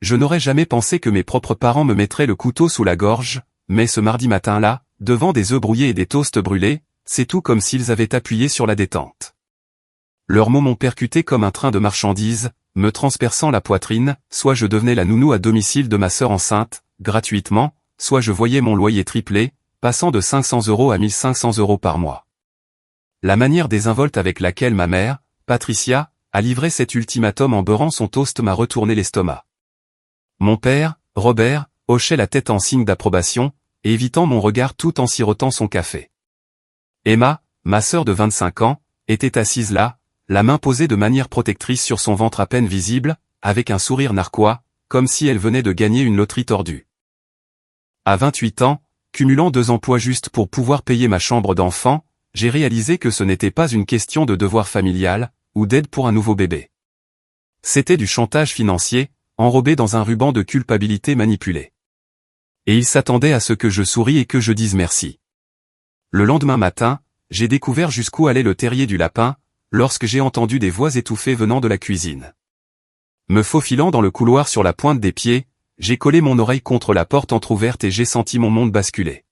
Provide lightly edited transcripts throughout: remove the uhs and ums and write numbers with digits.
Je n'aurais jamais pensé que mes propres parents me mettraient le couteau sous la gorge, mais ce mardi matin-là, devant des œufs brouillés et des toasts brûlés, c'est tout comme s'ils avaient appuyé sur la détente. Leurs mots m'ont percuté comme un train de marchandises, me transperçant la poitrine, soit je devenais la nounou à domicile de ma sœur enceinte, gratuitement, soit je voyais mon loyer tripler, passant de 500 € à 1500 € par mois. La manière désinvolte avec laquelle ma mère, Patricia, a livré cet ultimatum en beurrant son toast m'a retourné l'estomac. Mon père, Robert, hochait la tête en signe d'approbation, évitant mon regard tout en sirotant son café. Emma, ma sœur de 25 ans, était assise là, la main posée de manière protectrice sur son ventre à peine visible, avec un sourire narquois, comme si elle venait de gagner une loterie tordue. À 28 ans, cumulant 2 emplois juste pour pouvoir payer ma chambre d'enfant, j'ai réalisé que ce n'était pas une question de devoir familial, ou d'aide pour un nouveau bébé. C'était du chantage financier, enrobé dans un ruban de culpabilité manipulée. Et il s'attendait à ce que je sourie et que je dise merci. Le lendemain matin, j'ai découvert jusqu'où allait le terrier du lapin, lorsque j'ai entendu des voix étouffées venant de la cuisine. Me faufilant dans le couloir sur la pointe des pieds, j'ai collé mon oreille contre la porte entr'ouverte et j'ai senti mon monde basculer.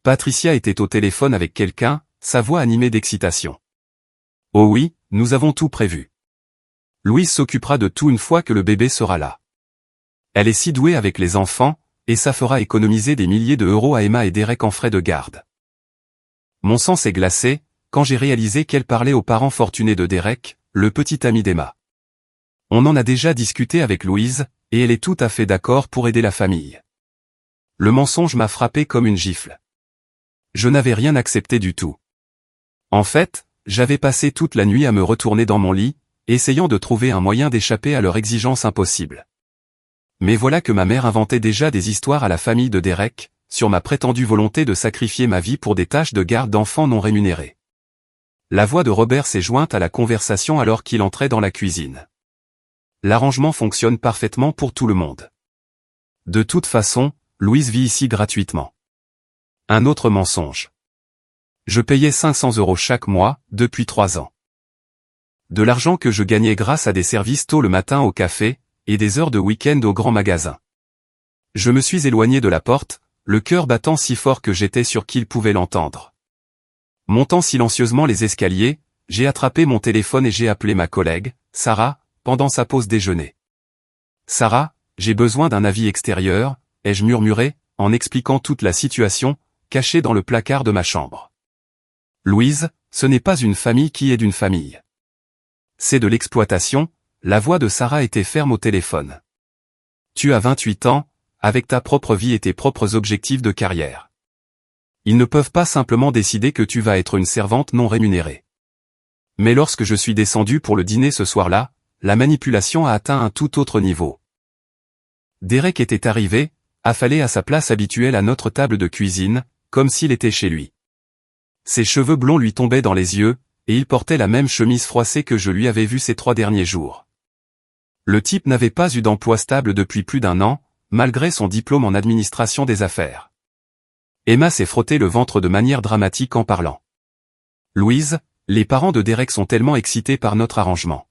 Patricia était au téléphone avec quelqu'un, sa voix animée d'excitation. « Oh oui, nous avons tout prévu. Louise s'occupera de tout une fois que le bébé sera là. Elle est si douée avec les enfants, et ça fera économiser des milliers d'euros à Emma et Derek en frais de garde. » Mon sang s'est glacé, quand j'ai réalisé qu'elle parlait aux parents fortunés de Derek, le petit ami d'Emma. On en a déjà discuté avec Louise, et elle est tout à fait d'accord pour aider la famille. Le mensonge m'a frappé comme une gifle. Je n'avais rien accepté du tout. En fait, j'avais passé toute la nuit à me retourner dans mon lit, essayant de trouver un moyen d'échapper à leur exigence impossible. Mais voilà que ma mère inventait déjà des histoires à la famille de Derek, sur ma prétendue volonté de sacrifier ma vie pour des tâches de garde d'enfants non rémunérées. La voix de Robert s'est jointe à la conversation alors qu'il entrait dans la cuisine. L'arrangement fonctionne parfaitement pour tout le monde. De toute façon, Louise vit ici gratuitement. Un autre mensonge. Je payais 500 € chaque mois, depuis 3 ans. De l'argent que je gagnais grâce à des services tôt le matin au café, et des heures de week-end au grand magasin. Je me suis éloigné de la porte, le cœur battant si fort que j'étais sûr qu'il pouvait l'entendre. Montant silencieusement les escaliers, j'ai attrapé mon téléphone et j'ai appelé ma collègue, Sarah, pendant sa pause déjeuner. « Sarah, j'ai besoin d'un avis extérieur », ai-je murmuré, en expliquant toute la situation, cachée dans le placard de ma chambre. « Louise, ce n'est pas une famille qui aide une famille. C'est de l'exploitation », la voix de Sarah était ferme au téléphone. « Tu as 28 ans, avec ta propre vie et tes propres objectifs de carrière. Ils ne peuvent pas simplement décider que tu vas être une servante non rémunérée. » Mais lorsque je suis descendu pour le dîner ce soir-là, la manipulation a atteint un tout autre niveau. Derek était arrivé, affalé à sa place habituelle à notre table de cuisine, comme s'il était chez lui. Ses cheveux blonds lui tombaient dans les yeux, et il portait la même chemise froissée que je lui avais vue ces 3 derniers jours. Le type n'avait pas eu d'emploi stable depuis plus d'1 an, malgré son diplôme en administration des affaires. Emma s'est frotté le ventre de manière dramatique en parlant. « Louise, les parents de Derek sont tellement excités par notre arrangement.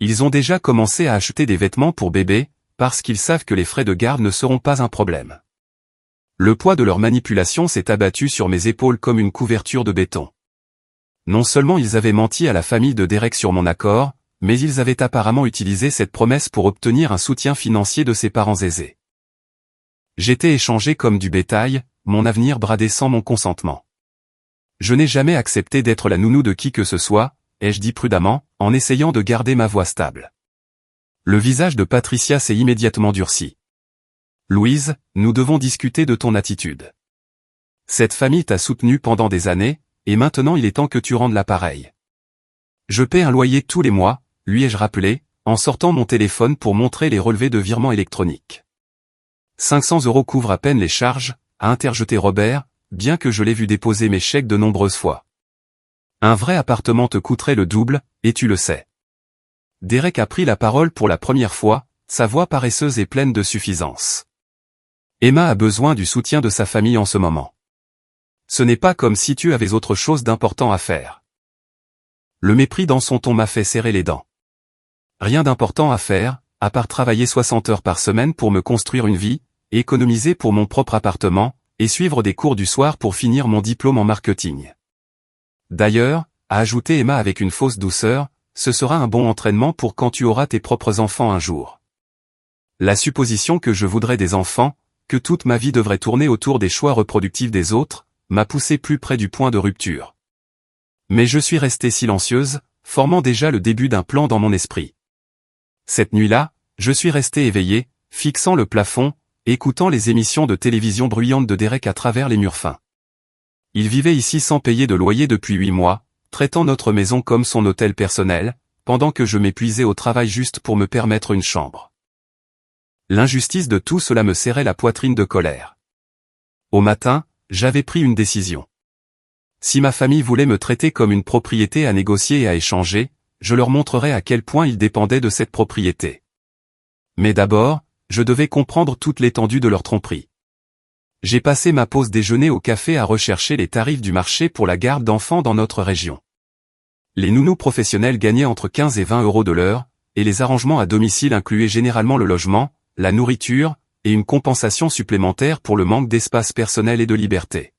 Ils ont déjà commencé à acheter des vêtements pour bébé, parce qu'ils savent que les frais de garde ne seront pas un problème. Le poids de leur manipulation s'est abattu sur mes épaules comme une couverture de béton. Non seulement ils avaient menti à la famille de Derek sur mon accord, mais ils avaient apparemment utilisé cette promesse pour obtenir un soutien financier de ses parents aisés. J'étais échangé comme du bétail, mon avenir bradé sans mon consentement. Je n'ai jamais accepté d'être la nounou de qui que ce soit, ai-je dit prudemment, en essayant de garder ma voix stable. Le visage de Patricia s'est immédiatement durci. « Louise, nous devons discuter de ton attitude. Cette famille t'a soutenue pendant des années, et maintenant il est temps que tu rendes l'appareil. Je paie un loyer tous les mois, lui ai-je rappelé, en sortant mon téléphone pour montrer les relevés de virement électronique. 500 € couvrent à peine les charges, a interjeté Robert, bien que je l'ai vu déposer mes chèques de nombreuses fois. Un vrai appartement te coûterait le double, et tu le sais. » Derek a pris la parole pour la première fois, sa voix paresseuse et pleine de suffisance. Emma a besoin du soutien de sa famille en ce moment. Ce n'est pas comme si tu avais autre chose d'important à faire. Le mépris dans son ton m'a fait serrer les dents. Rien d'important à faire, à part travailler 60 heures par semaine pour me construire une vie, économiser pour mon propre appartement, et suivre des cours du soir pour finir mon diplôme en marketing. D'ailleurs, a ajouté Emma avec une fausse douceur, ce sera un bon entraînement pour quand tu auras tes propres enfants un jour. La supposition que je voudrais des enfants, que toute ma vie devrait tourner autour des choix reproductifs des autres, m'a poussé plus près du point de rupture. Mais je suis restée silencieuse, formant déjà le début d'un plan dans mon esprit. Cette nuit-là, je suis restée éveillée, fixant le plafond, écoutant les émissions de télévision bruyantes de Derek à travers les murs fins. Il vivait ici sans payer de loyer depuis 8 mois, traitant notre maison comme son hôtel personnel, pendant que je m'épuisais au travail juste pour me permettre une chambre. L'injustice de tout cela me serrait la poitrine de colère. Au matin, j'avais pris une décision. Si ma famille voulait me traiter comme une propriété à négocier et à échanger, je leur montrerais à quel point ils dépendaient de cette propriété. Mais d'abord, je devais comprendre toute l'étendue de leur tromperie. J'ai passé ma pause déjeuner au café à rechercher les tarifs du marché pour la garde d'enfants dans notre région. Les nounous professionnels gagnaient entre 15 et 20 euros de l'heure, et les arrangements à domicile incluaient généralement le logement, la nourriture, et une compensation supplémentaire pour le manque d'espace personnel et de liberté.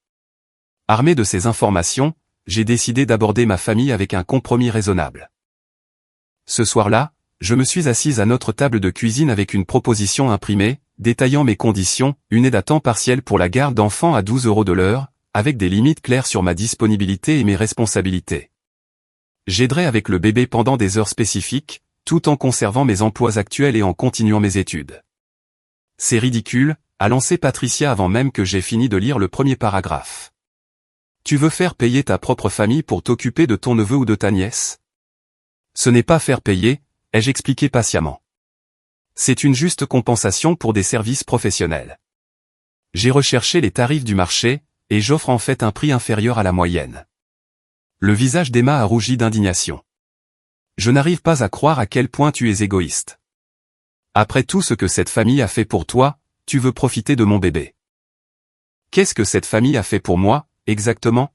Armé de ces informations, j'ai décidé d'aborder ma famille avec un compromis raisonnable. Ce soir-là, je me suis assise à notre table de cuisine avec une proposition imprimée, détaillant mes conditions, une aide à temps partiel pour la garde d'enfants à 12 euros de l'heure, avec des limites claires sur ma disponibilité et mes responsabilités. J'aiderai avec le bébé pendant des heures spécifiques, tout en conservant mes emplois actuels et en continuant mes études. C'est ridicule, a lancé Patricia avant même que j'aie fini de lire le premier paragraphe. Tu veux faire payer ta propre famille pour t'occuper de ton neveu ou de ta nièce? Ce n'est pas faire payer, ai-je expliqué patiemment. C'est une juste compensation pour des services professionnels. J'ai recherché les tarifs du marché, et j'offre en fait un prix inférieur à la moyenne. Le visage d'Emma a rougi d'indignation. Je n'arrive pas à croire à quel point tu es égoïste. Après tout ce que cette famille a fait pour toi, tu veux profiter de mon bébé. Qu'est-ce que cette famille a fait pour moi, exactement?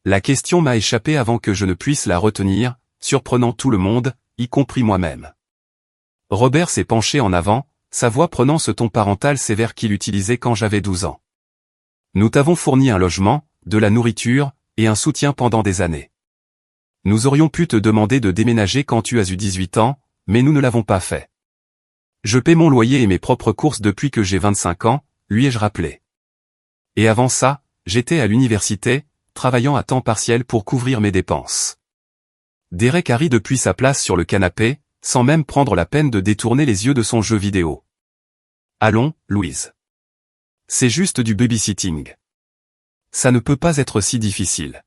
La question m'a échappé avant que je ne puisse la retenir, surprenant tout le monde, y compris moi-même. Robert s'est penché en avant, sa voix prenant ce ton parental sévère qu'il utilisait quand j'avais 12 ans. Nous t'avons fourni un logement, de la nourriture, et un soutien pendant des années. Nous aurions pu te demander de déménager quand tu as eu 18 ans, mais nous ne l'avons pas fait. Je paie mon loyer et mes propres courses depuis que j'ai 25 ans, lui ai-je rappelé. Et avant ça, j'étais à l'université, travaillant à temps partiel pour couvrir mes dépenses. Derek a ri depuis sa place sur le canapé, sans même prendre la peine de détourner les yeux de son jeu vidéo. Allons, Louise. C'est juste du babysitting. Ça ne peut pas être si difficile.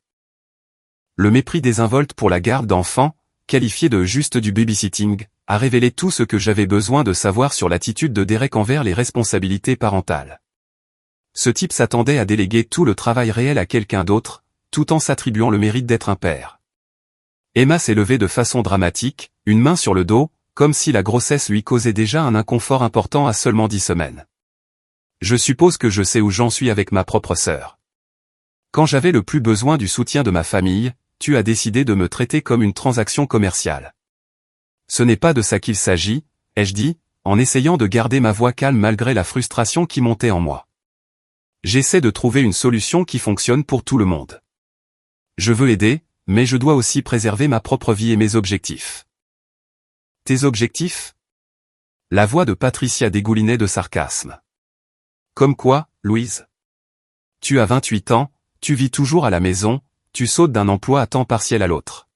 Le mépris désinvolte pour la garde d'enfants, qualifié de juste du babysitting, a révélé tout ce que j'avais besoin de savoir sur l'attitude de Derek envers les responsabilités parentales. Ce type s'attendait à déléguer tout le travail réel à quelqu'un d'autre, tout en s'attribuant le mérite d'être un père. Emma s'est levée de façon dramatique, une main sur le dos, comme si la grossesse lui causait déjà un inconfort important à seulement 10 semaines. Je suppose que je sais où j'en suis avec ma propre sœur. Quand j'avais le plus besoin du soutien de ma famille, tu as décidé de me traiter comme une transaction commerciale. Ce n'est pas de ça qu'il s'agit, ai-je dit, en essayant de garder ma voix calme malgré la frustration qui montait en moi. J'essaie de trouver une solution qui fonctionne pour tout le monde. Je veux aider, mais je dois aussi préserver ma propre vie et mes objectifs. Tes objectifs? La voix de Patricia dégoulinait de sarcasme. Comme quoi, Louise? Tu as 28 ans, tu vis toujours à la maison, tu sautes d'un emploi à temps partiel à l'autre.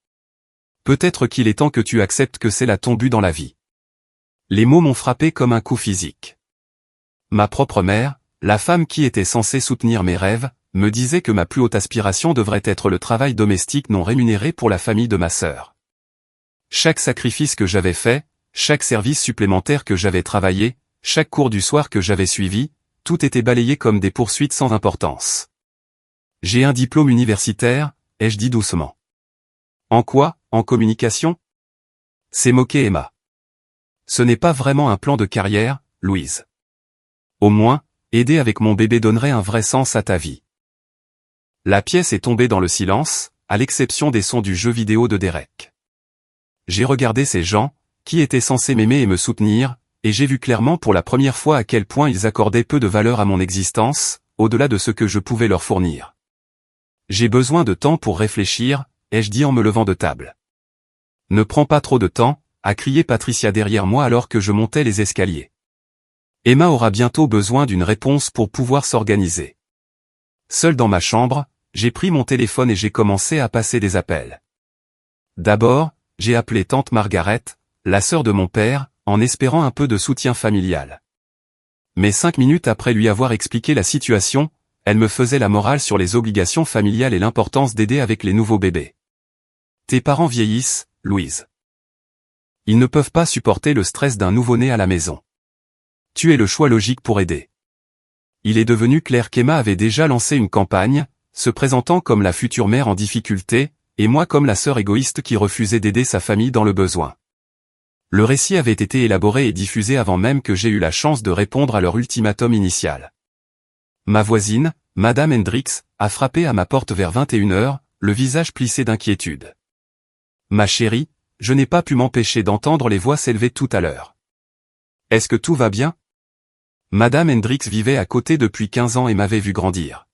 Peut-être qu'il est temps que tu acceptes que c'est là ton but dans la vie. Les mots m'ont frappé comme un coup physique. Ma propre mère, la femme qui était censée soutenir mes rêves, me disait que ma plus haute aspiration devrait être le travail domestique non rémunéré pour la famille de ma sœur. Chaque sacrifice que j'avais fait, chaque service supplémentaire que j'avais travaillé, chaque cours du soir que j'avais suivi, tout était balayé comme des poursuites sans importance. J'ai un diplôme universitaire, ai-je dit doucement. En quoi, en communication? C'est moqué Emma. Ce n'est pas vraiment un plan de carrière, Louise. Au moins, aider avec mon bébé donnerait un vrai sens à ta vie. La pièce est tombée dans le silence, à l'exception des sons du jeu vidéo de Derek. J'ai regardé ces gens, qui étaient censés m'aimer et me soutenir, et j'ai vu clairement pour la première fois à quel point ils accordaient peu de valeur à mon existence, au-delà de ce que je pouvais leur fournir. J'ai besoin de temps pour réfléchir, ai-je dit en me levant de table. Ne prends pas trop de temps, a crié Patricia derrière moi alors que je montais les escaliers. Emma aura bientôt besoin d'une réponse pour pouvoir s'organiser. Seul dans ma chambre, j'ai pris mon téléphone et j'ai commencé à passer des appels. D'abord, j'ai appelé tante Margaret, la sœur de mon père, en espérant un peu de soutien familial. Mais 5 minutes après lui avoir expliqué la situation, elle me faisait la morale sur les obligations familiales et l'importance d'aider avec les nouveaux bébés. Tes parents vieillissent, Louise. Ils ne peuvent pas supporter le stress d'un nouveau-né à la maison. Tu es le choix logique pour aider. Il est devenu clair qu'Emma avait déjà lancé une campagne, se présentant comme la future mère en difficulté, et moi comme la sœur égoïste qui refusait d'aider sa famille dans le besoin. Le récit avait été élaboré et diffusé avant même que j'aie eu la chance de répondre à leur ultimatum initial. Ma voisine, Madame Hendricks, a frappé à ma porte vers 21h, le visage plissé d'inquiétude. Ma chérie, je n'ai pas pu m'empêcher d'entendre les voix s'élever tout à l'heure. Est-ce que tout va bien? Madame Hendricks vivait à côté depuis 15 ans et m'avait vu grandir.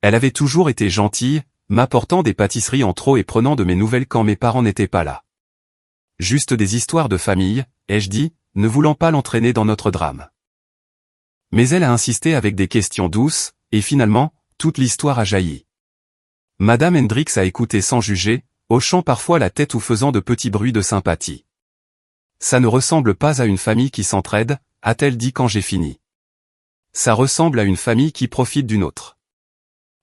Elle avait toujours été gentille, m'apportant des pâtisseries en trop et prenant de mes nouvelles quand mes parents n'étaient pas là. Juste des histoires de famille, ai-je dit, ne voulant pas l'entraîner dans notre drame. Mais elle a insisté avec des questions douces, et finalement, toute l'histoire a jailli. Madame Hendricks a écouté sans juger, hochant parfois la tête ou faisant de petits bruits de sympathie. Ça ne ressemble pas à une famille qui s'entraide, a-t-elle dit quand j'ai fini. Ça ressemble à une famille qui profite d'une autre.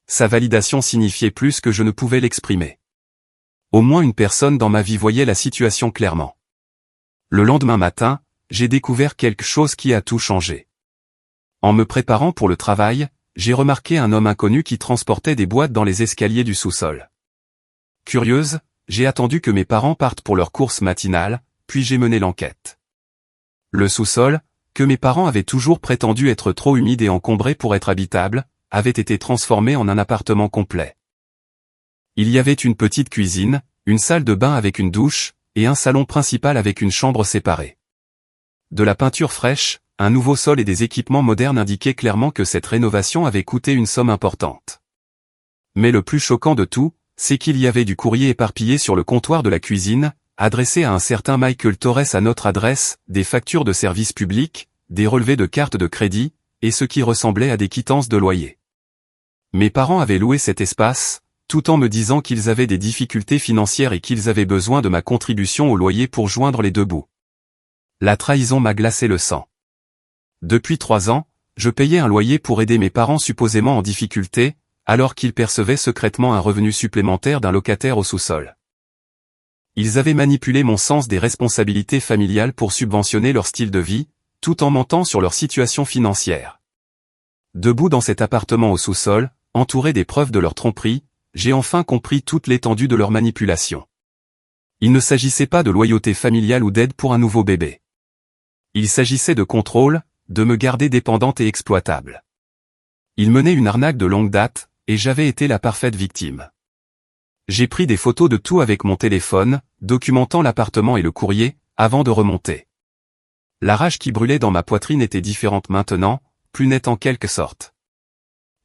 Sa validation signifiait plus que je ne pouvais l'exprimer. Au moins une personne dans ma vie voyait la situation clairement. Le lendemain matin, j'ai découvert quelque chose qui a tout changé. En me préparant pour le travail, j'ai remarqué un homme inconnu qui transportait des boîtes dans les escaliers du sous-sol. Curieuse, j'ai attendu que mes parents partent pour leur course matinale, puis j'ai mené l'enquête. Le sous-sol, que mes parents avaient toujours prétendu être trop humide et encombré pour être habitable, avait été transformé en un appartement complet. Il y avait une petite cuisine, une salle de bain avec une douche, et un salon principal avec une chambre séparée. De la peinture fraîche, un nouveau sol et des équipements modernes indiquaient clairement que cette rénovation avait coûté une somme importante. Mais le plus choquant de tout, c'est qu'il y avait du courrier éparpillé sur le comptoir de la cuisine, adressé à un certain Michael Torres à notre adresse, des factures de services publics, des relevés de cartes de crédit, et ce qui ressemblait à des quittances de loyer. Mes parents avaient loué cet espace, tout en me disant qu'ils avaient des difficultés financières et qu'ils avaient besoin de ma contribution au loyer pour joindre les deux bouts. La trahison m'a glacé le sang. Depuis 3 ans, je payais un loyer pour aider mes parents supposément en difficulté, alors qu'ils percevaient secrètement un revenu supplémentaire d'un locataire au sous-sol. Ils avaient manipulé mon sens des responsabilités familiales pour subventionner leur style de vie, tout en mentant sur leur situation financière. Debout dans cet appartement au sous-sol, entouré des preuves de leur tromperie, j'ai enfin compris toute l'étendue de leur manipulation. Il ne s'agissait pas de loyauté familiale ou d'aide pour un nouveau bébé. Il s'agissait de contrôle, de me garder dépendante et exploitable. Ils menaient une arnaque de longue date, et j'avais été la parfaite victime. J'ai pris des photos de tout avec mon téléphone, documentant l'appartement et le courrier, avant de remonter. La rage qui brûlait dans ma poitrine était différente maintenant, plus nette en quelque sorte.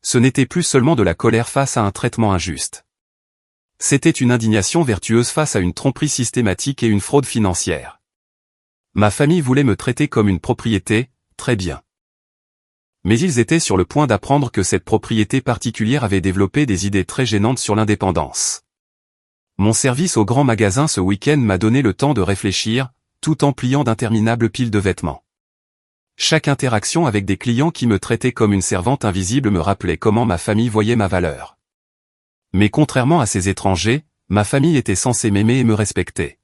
Ce n'était plus seulement de la colère face à un traitement injuste. C'était une indignation vertueuse face à une tromperie systématique et une fraude financière. Ma famille voulait me traiter comme une propriété, très bien. Mais ils étaient sur le point d'apprendre que cette propriété particulière avait développé des idées très gênantes sur l'indépendance. Mon service au grand magasin ce week-end m'a donné le temps de réfléchir, tout en pliant d'interminables piles de vêtements. Chaque interaction avec des clients qui me traitaient comme une servante invisible me rappelait comment ma famille voyait ma valeur. Mais contrairement à ces étrangers, ma famille était censée m'aimer et me respecter.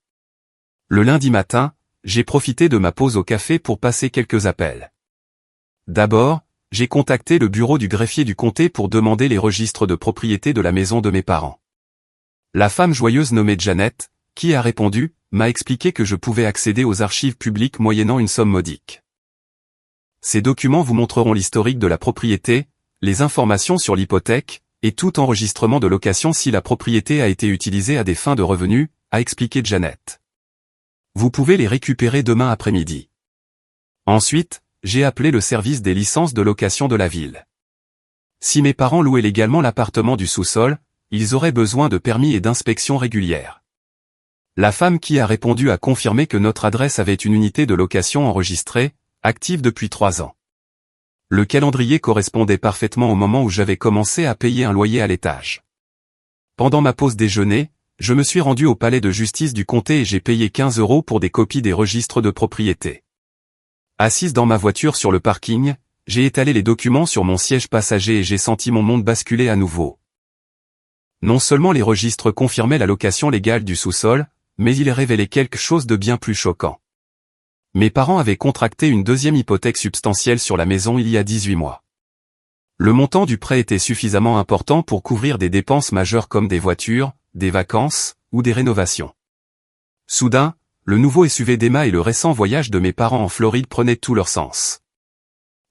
Le lundi matin, j'ai profité de ma pause au café pour passer quelques appels. D'abord, j'ai contacté le bureau du greffier du comté pour demander les registres de propriété de la maison de mes parents. La femme joyeuse nommée Janet, qui a répondu, m'a expliqué que je pouvais accéder aux archives publiques moyennant une somme modique. Ces documents vous montreront l'historique de la propriété, les informations sur l'hypothèque, et tout enregistrement de location si la propriété a été utilisée à des fins de revenus, a expliqué Janet. Vous pouvez les récupérer demain après-midi. Ensuite, j'ai appelé le service des licences de location de la ville. Si mes parents louaient légalement l'appartement du sous-sol, ils auraient besoin de permis et d'inspection régulières. La femme qui a répondu a confirmé que notre adresse avait une unité de location enregistrée, active depuis 3 ans. Le calendrier correspondait parfaitement au moment où j'avais commencé à payer un loyer à l'étage. Pendant ma pause déjeuner, je me suis rendu au palais de justice du comté et j'ai payé 15 € pour des copies des registres de propriété. Assise dans ma voiture sur le parking, j'ai étalé les documents sur mon siège passager et j'ai senti mon monde basculer à nouveau. Non seulement les registres confirmaient la location légale du sous-sol, mais ils révélaient quelque chose de bien plus choquant. Mes parents avaient contracté une deuxième hypothèque substantielle sur la maison il y a 18 mois. Le montant du prêt était suffisamment important pour couvrir des dépenses majeures comme des voitures, des vacances, ou des rénovations. Soudain, le nouveau SUV d'Emma et le récent voyage de mes parents en Floride prenaient tout leur sens.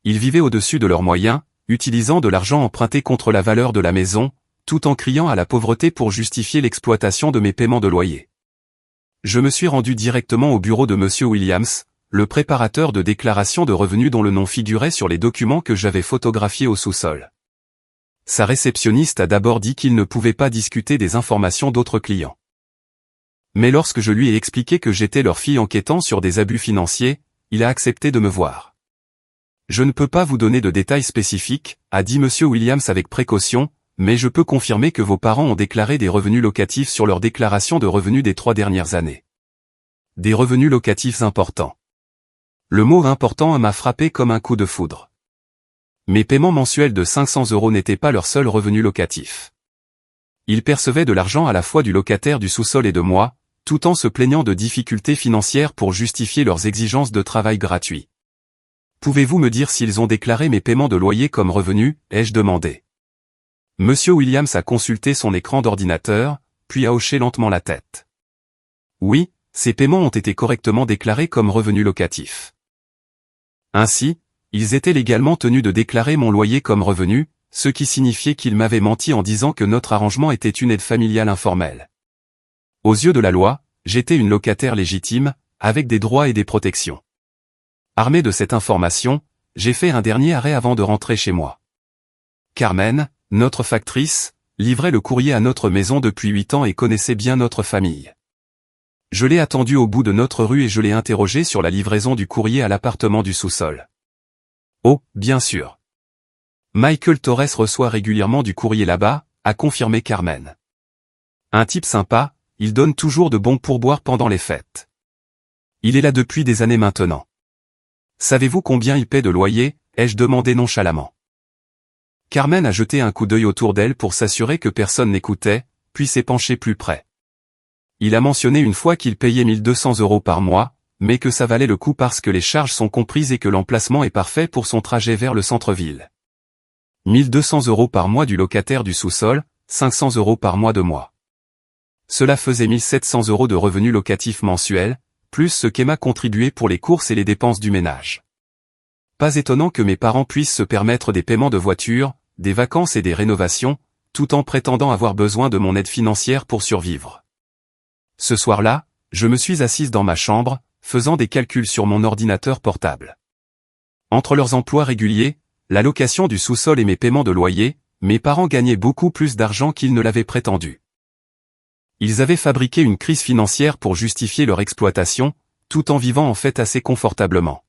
Ils vivaient au-dessus de leurs moyens, utilisant de l'argent emprunté contre la valeur de la maison, tout en criant à la pauvreté pour justifier l'exploitation de mes paiements de loyer. Je me suis rendu directement au bureau de Monsieur Williams, le préparateur de déclaration de revenus dont le nom figurait sur les documents que j'avais photographiés au sous-sol. Sa réceptionniste a d'abord dit qu'il ne pouvait pas discuter des informations d'autres clients. Mais lorsque je lui ai expliqué que j'étais leur fille enquêtant sur des abus financiers, il a accepté de me voir. Je ne peux pas vous donner de détails spécifiques, a dit Monsieur Williams avec précaution, mais je peux confirmer que vos parents ont déclaré des revenus locatifs sur leur déclaration de revenus des 3 dernières années. Des revenus locatifs importants. Le mot important m'a frappé comme un coup de foudre. Mes paiements mensuels de 500 € n'étaient pas leur seul revenu locatif. Ils percevaient de l'argent à la fois du locataire du sous-sol et de moi, tout en se plaignant de difficultés financières pour justifier leurs exigences de travail gratuit. Pouvez-vous me dire s'ils ont déclaré mes paiements de loyer comme revenus, ai-je demandé. Monsieur Williams a consulté son écran d'ordinateur, puis a hoché lentement la tête. Oui, ces paiements ont été correctement déclarés comme revenus locatifs. Ainsi, ils étaient légalement tenus de déclarer mon loyer comme revenu, ce qui signifiait qu'ils m'avaient menti en disant que notre arrangement était une aide familiale informelle. Aux yeux de la loi, j'étais une locataire légitime, avec des droits et des protections. Armé de cette information, j'ai fait un dernier arrêt avant de rentrer chez moi. Carmen, notre factrice, livrait le courrier à notre maison depuis 8 ans et connaissait bien notre famille. Je l'ai attendue au bout de notre rue et je l'ai interrogée sur la livraison du courrier à l'appartement du sous-sol. Oh, bien sûr. Michael Torres reçoit régulièrement du courrier là-bas, a confirmé Carmen. Un type sympa, il donne toujours de bons pourboires pendant les fêtes. Il est là depuis des années maintenant. Savez-vous combien il paie de loyer, ai-je demandé nonchalamment. Carmen a jeté un coup d'œil autour d'elle pour s'assurer que personne n'écoutait, puis s'est penchée plus près. Il a mentionné une fois qu'il payait 1200 € par mois, mais que ça valait le coup parce que les charges sont comprises et que l'emplacement est parfait pour son trajet vers le centre-ville. 1200 € par mois du locataire du sous-sol, 500 € par mois de moi. Cela faisait 1700 € de revenus locatifs mensuels, plus ce qu'Emma contribuait pour les courses et les dépenses du ménage. Pas étonnant que mes parents puissent se permettre des paiements de voitures, des vacances et des rénovations, tout en prétendant avoir besoin de mon aide financière pour survivre. Ce soir-là, je me suis assise dans ma chambre, faisant des calculs sur mon ordinateur portable. Entre leurs emplois réguliers, la location du sous-sol et mes paiements de loyer, mes parents gagnaient beaucoup plus d'argent qu'ils ne l'avaient prétendu. Ils avaient fabriqué une crise financière pour justifier leur exploitation, tout en vivant en fait assez confortablement.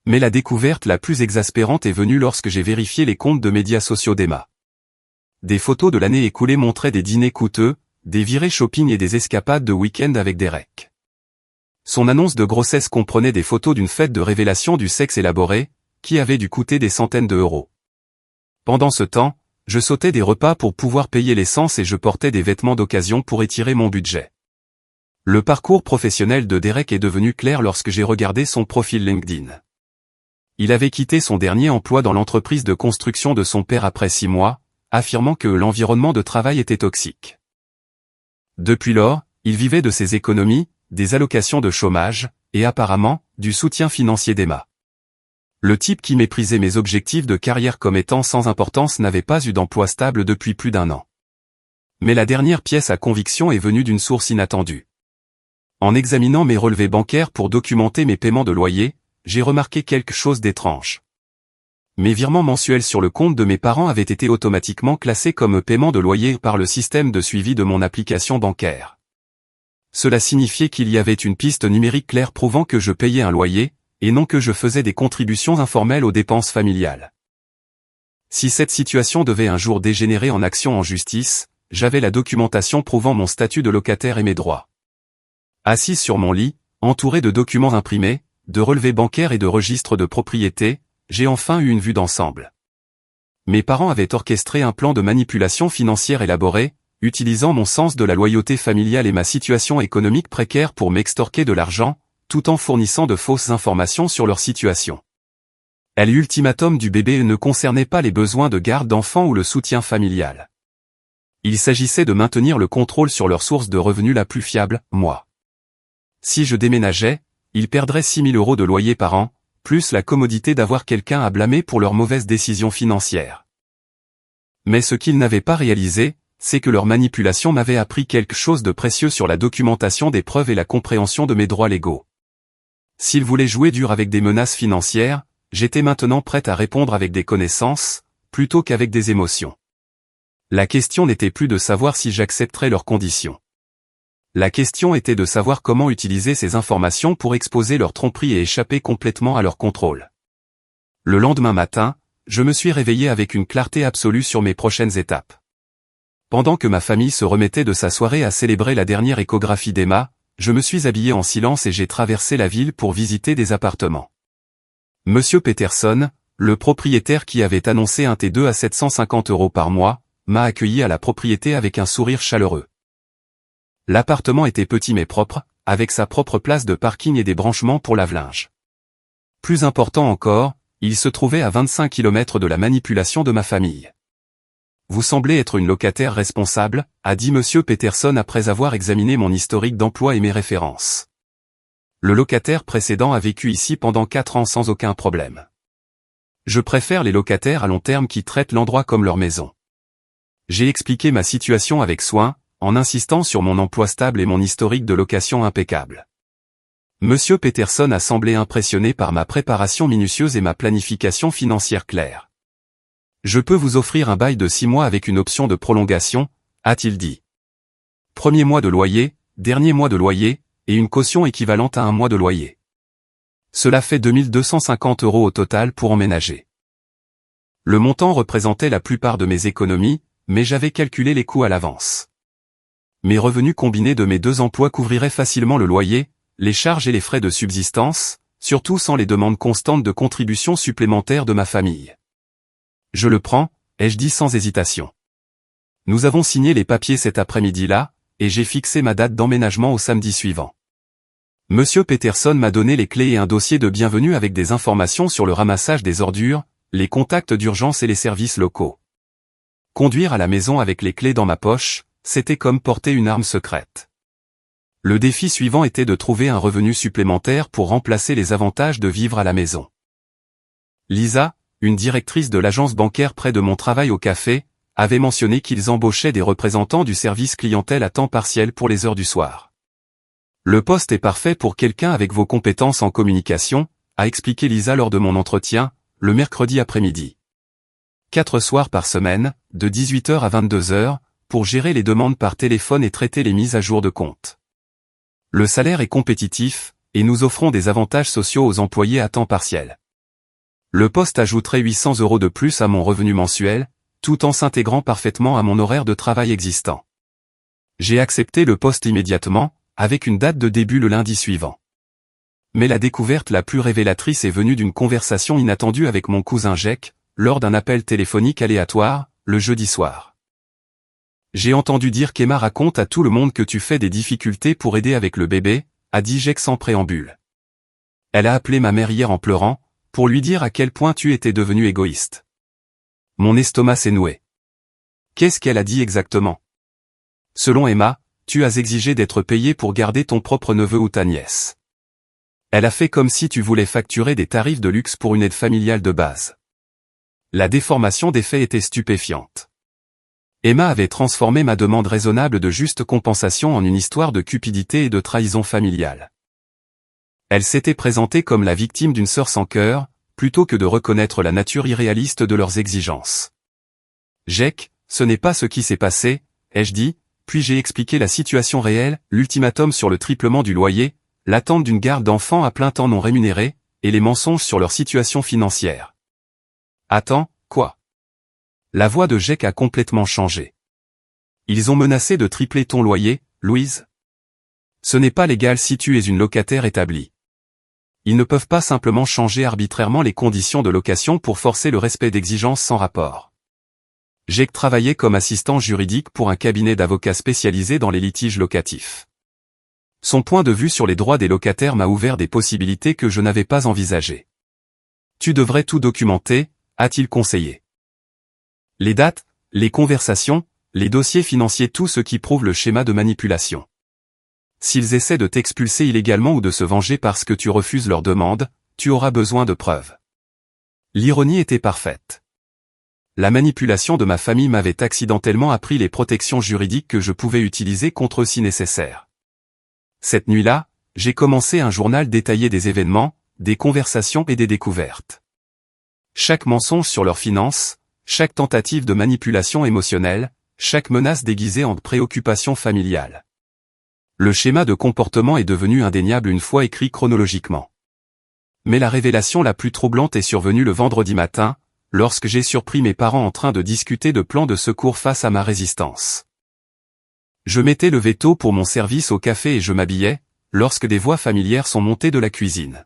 Mais la découverte la plus exaspérante est venue lorsque j'ai vérifié les comptes de médias sociaux d'Emma. Des photos de l'année écoulée montraient des dîners coûteux, des virées shopping et des escapades de week-end avec Derek. Son annonce de grossesse comprenait des photos d'une fête de révélation du sexe élaboré, qui avait dû coûter des centaines d'euros. Pendant ce temps, je sautais des repas pour pouvoir payer l'essence et je portais des vêtements d'occasion pour étirer mon budget. Le parcours professionnel de Derek est devenu clair lorsque j'ai regardé son profil LinkedIn. Il avait quitté son dernier emploi dans l'entreprise de construction de son père après 6 mois, affirmant que l'environnement de travail était toxique. Depuis lors, il vivait de ses économies, des allocations de chômage, et apparemment, du soutien financier d'Emma. Le type qui méprisait mes objectifs de carrière comme étant sans importance n'avait pas eu d'emploi stable depuis plus d'1 an. Mais la dernière pièce à conviction est venue d'une source inattendue. En examinant mes relevés bancaires pour documenter mes paiements de loyer, j'ai remarqué quelque chose d'étrange. Mes virements mensuels sur le compte de mes parents avaient été automatiquement classés comme paiement de loyer par le système de suivi de mon application bancaire. Cela signifiait qu'il y avait une piste numérique claire prouvant que je payais un loyer, et non que je faisais des contributions informelles aux dépenses familiales. Si cette situation devait un jour dégénérer en action en justice, j'avais la documentation prouvant mon statut de locataire et mes droits. Assise sur mon lit, entouré de documents imprimés, de relevés bancaires et de registres de propriété, j'ai enfin eu une vue d'ensemble. Mes parents avaient orchestré un plan de manipulation financière élaboré, utilisant mon sens de la loyauté familiale et ma situation économique précaire pour m'extorquer de l'argent, tout en fournissant de fausses informations sur leur situation. L'ultimatum du bébé ne concernait pas les besoins de garde d'enfants ou le soutien familial. Il s'agissait de maintenir le contrôle sur leur source de revenus la plus fiable, moi. Si je déménageais, ils perdraient 6 000 € de loyer par an, plus la commodité d'avoir quelqu'un à blâmer pour leurs mauvaises décisions financières. Mais ce qu'ils n'avaient pas réalisé, c'est que leur manipulation m'avait appris quelque chose de précieux sur la documentation des preuves et la compréhension de mes droits légaux. S'ils voulaient jouer dur avec des menaces financières, j'étais maintenant prête à répondre avec des connaissances, plutôt qu'avec des émotions. La question n'était plus de savoir si j'accepterais leurs conditions. La question était de savoir comment utiliser ces informations pour exposer leur tromperie et échapper complètement à leur contrôle. Le lendemain matin, je me suis réveillé avec une clarté absolue sur mes prochaines étapes. Pendant que ma famille se remettait de sa soirée à célébrer la dernière échographie d'Emma, je me suis habillé en silence et j'ai traversé la ville pour visiter des appartements. Monsieur Peterson, le propriétaire qui avait annoncé un T2 à 750 € par mois, m'a accueilli à la propriété avec un sourire chaleureux. L'appartement était petit mais propre, avec sa propre place de parking et des branchements pour lave-linge. Plus important encore, il se trouvait à 25 km de la manipulation de ma famille. Vous semblez être une locataire responsable, a dit Monsieur Peterson après avoir examiné mon historique d'emploi et mes références. Le locataire précédent a vécu ici pendant 4 ans sans aucun problème. Je préfère les locataires à long terme qui traitent l'endroit comme leur maison. J'ai expliqué ma situation avec soin, en insistant sur mon emploi stable et mon historique de location impeccable. Monsieur Peterson a semblé impressionné par ma préparation minutieuse et ma planification financière claire. Je peux vous offrir un bail de 6 mois avec une option de prolongation, a-t-il dit. Premier mois de loyer, dernier mois de loyer, et une caution équivalente à un mois de loyer. Cela fait 2 250 € au total pour emménager. Le montant représentait la plupart de mes économies, mais j'avais calculé les coûts à l'avance. Mes revenus combinés de mes 2 emplois couvriraient facilement le loyer, les charges et les frais de subsistance, surtout sans les demandes constantes de contributions supplémentaires de ma famille. Je le prends, ai-je dit sans hésitation. Nous avons signé les papiers cet après-midi-là, et j'ai fixé ma date d'emménagement au samedi suivant. Monsieur Peterson m'a donné les clés et un dossier de bienvenue avec des informations sur le ramassage des ordures, les contacts d'urgence et les services locaux. Conduire à la maison avec les clés dans ma poche, c'était comme porter une arme secrète. Le défi suivant était de trouver un revenu supplémentaire pour remplacer les avantages de vivre à la maison. Lisa, une directrice de l'agence bancaire près de mon travail au café, avait mentionné qu'ils embauchaient des représentants du service clientèle à temps partiel pour les heures du soir. Le poste est parfait pour quelqu'un avec vos compétences en communication, a expliqué Lisa lors de mon entretien, le mercredi après-midi. 4 soirs par semaine, de 18h à 22h, pour gérer les demandes par téléphone et traiter les mises à jour de compte. Le salaire est compétitif, et nous offrons des avantages sociaux aux employés à temps partiel. Le poste ajouterait 800 € de plus à mon revenu mensuel, tout en s'intégrant parfaitement à mon horaire de travail existant. J'ai accepté le poste immédiatement, avec une date de début le lundi suivant. Mais la découverte la plus révélatrice est venue d'une conversation inattendue avec mon cousin Jack, lors d'un appel téléphonique aléatoire, le jeudi soir. J'ai entendu dire qu'Emma raconte à tout le monde que tu fais des difficultés pour aider avec le bébé, a dit Jack sans préambule. Elle a appelé ma mère hier en pleurant, pour lui dire à quel point tu étais devenu égoïste. Mon estomac s'est noué. Qu'est-ce qu'elle a dit exactement? Selon Emma, tu as exigé d'être payé pour garder ton propre neveu ou ta nièce. Elle a fait comme si tu voulais facturer des tarifs de luxe pour une aide familiale de base. La déformation des faits était stupéfiante. Emma avait transformé ma demande raisonnable de juste compensation en une histoire de cupidité et de trahison familiale. Elle s'était présentée comme la victime d'une sœur sans cœur, plutôt que de reconnaître la nature irréaliste de leurs exigences. Jake, ce n'est pas ce qui s'est passé, ai-je dit, puis j'ai expliqué la situation réelle, l'ultimatum sur le triplement du loyer, l'attente d'une garde d'enfants à plein temps non rémunérée, et les mensonges sur leur situation financière. Attends, quoi? La voix de Jake a complètement changé. Ils ont menacé de tripler ton loyer, Louise? Ce n'est pas légal si tu es une locataire établie. Ils ne peuvent pas simplement changer arbitrairement les conditions de location pour forcer le respect d'exigences sans rapport. Jake travaillait comme assistant juridique pour un cabinet d'avocats spécialisé dans les litiges locatifs. Son point de vue sur les droits des locataires m'a ouvert des possibilités que je n'avais pas envisagées. Tu devrais tout documenter, a-t-il conseillé. Les dates, les conversations, les dossiers financiers, tout ce qui prouve le schéma de manipulation. S'ils essaient de t'expulser illégalement ou de se venger parce que tu refuses leur demande, tu auras besoin de preuves. L'ironie était parfaite. La manipulation de ma famille m'avait accidentellement appris les protections juridiques que je pouvais utiliser contre eux si nécessaire. Cette nuit-là, j'ai commencé un journal détaillé des événements, des conversations et des découvertes. Chaque mensonge sur leurs finances, chaque tentative de manipulation émotionnelle, chaque menace déguisée en préoccupation familiale. Le schéma de comportement est devenu indéniable une fois écrit chronologiquement. Mais la révélation la plus troublante est survenue le vendredi matin, lorsque j'ai surpris mes parents en train de discuter de plans de secours face à ma résistance. Je m'étais levé tôt pour mon service au café et je m'habillais, lorsque des voix familières sont montées de la cuisine.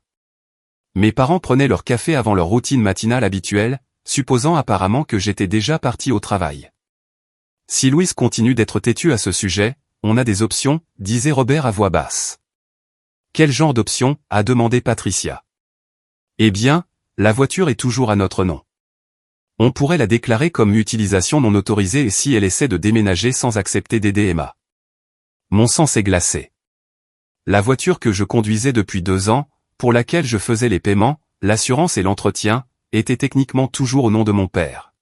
Mes parents prenaient leur café avant leur routine matinale habituelle, supposant apparemment que j'étais déjà parti au travail. Si Louise continue d'être têtue à ce sujet, on a des options, disait Robert à voix basse. Quel genre d'options, a demandé Patricia. Eh bien, la voiture est toujours à notre nom. On pourrait la déclarer comme utilisation non autorisée et si elle essaie de déménager sans accepter d'aider Emma. Mon sang s'est glacé. La voiture que je conduisais depuis 2 ans, pour laquelle je faisais les paiements, l'assurance et l'entretien, était techniquement toujours au nom de mon père.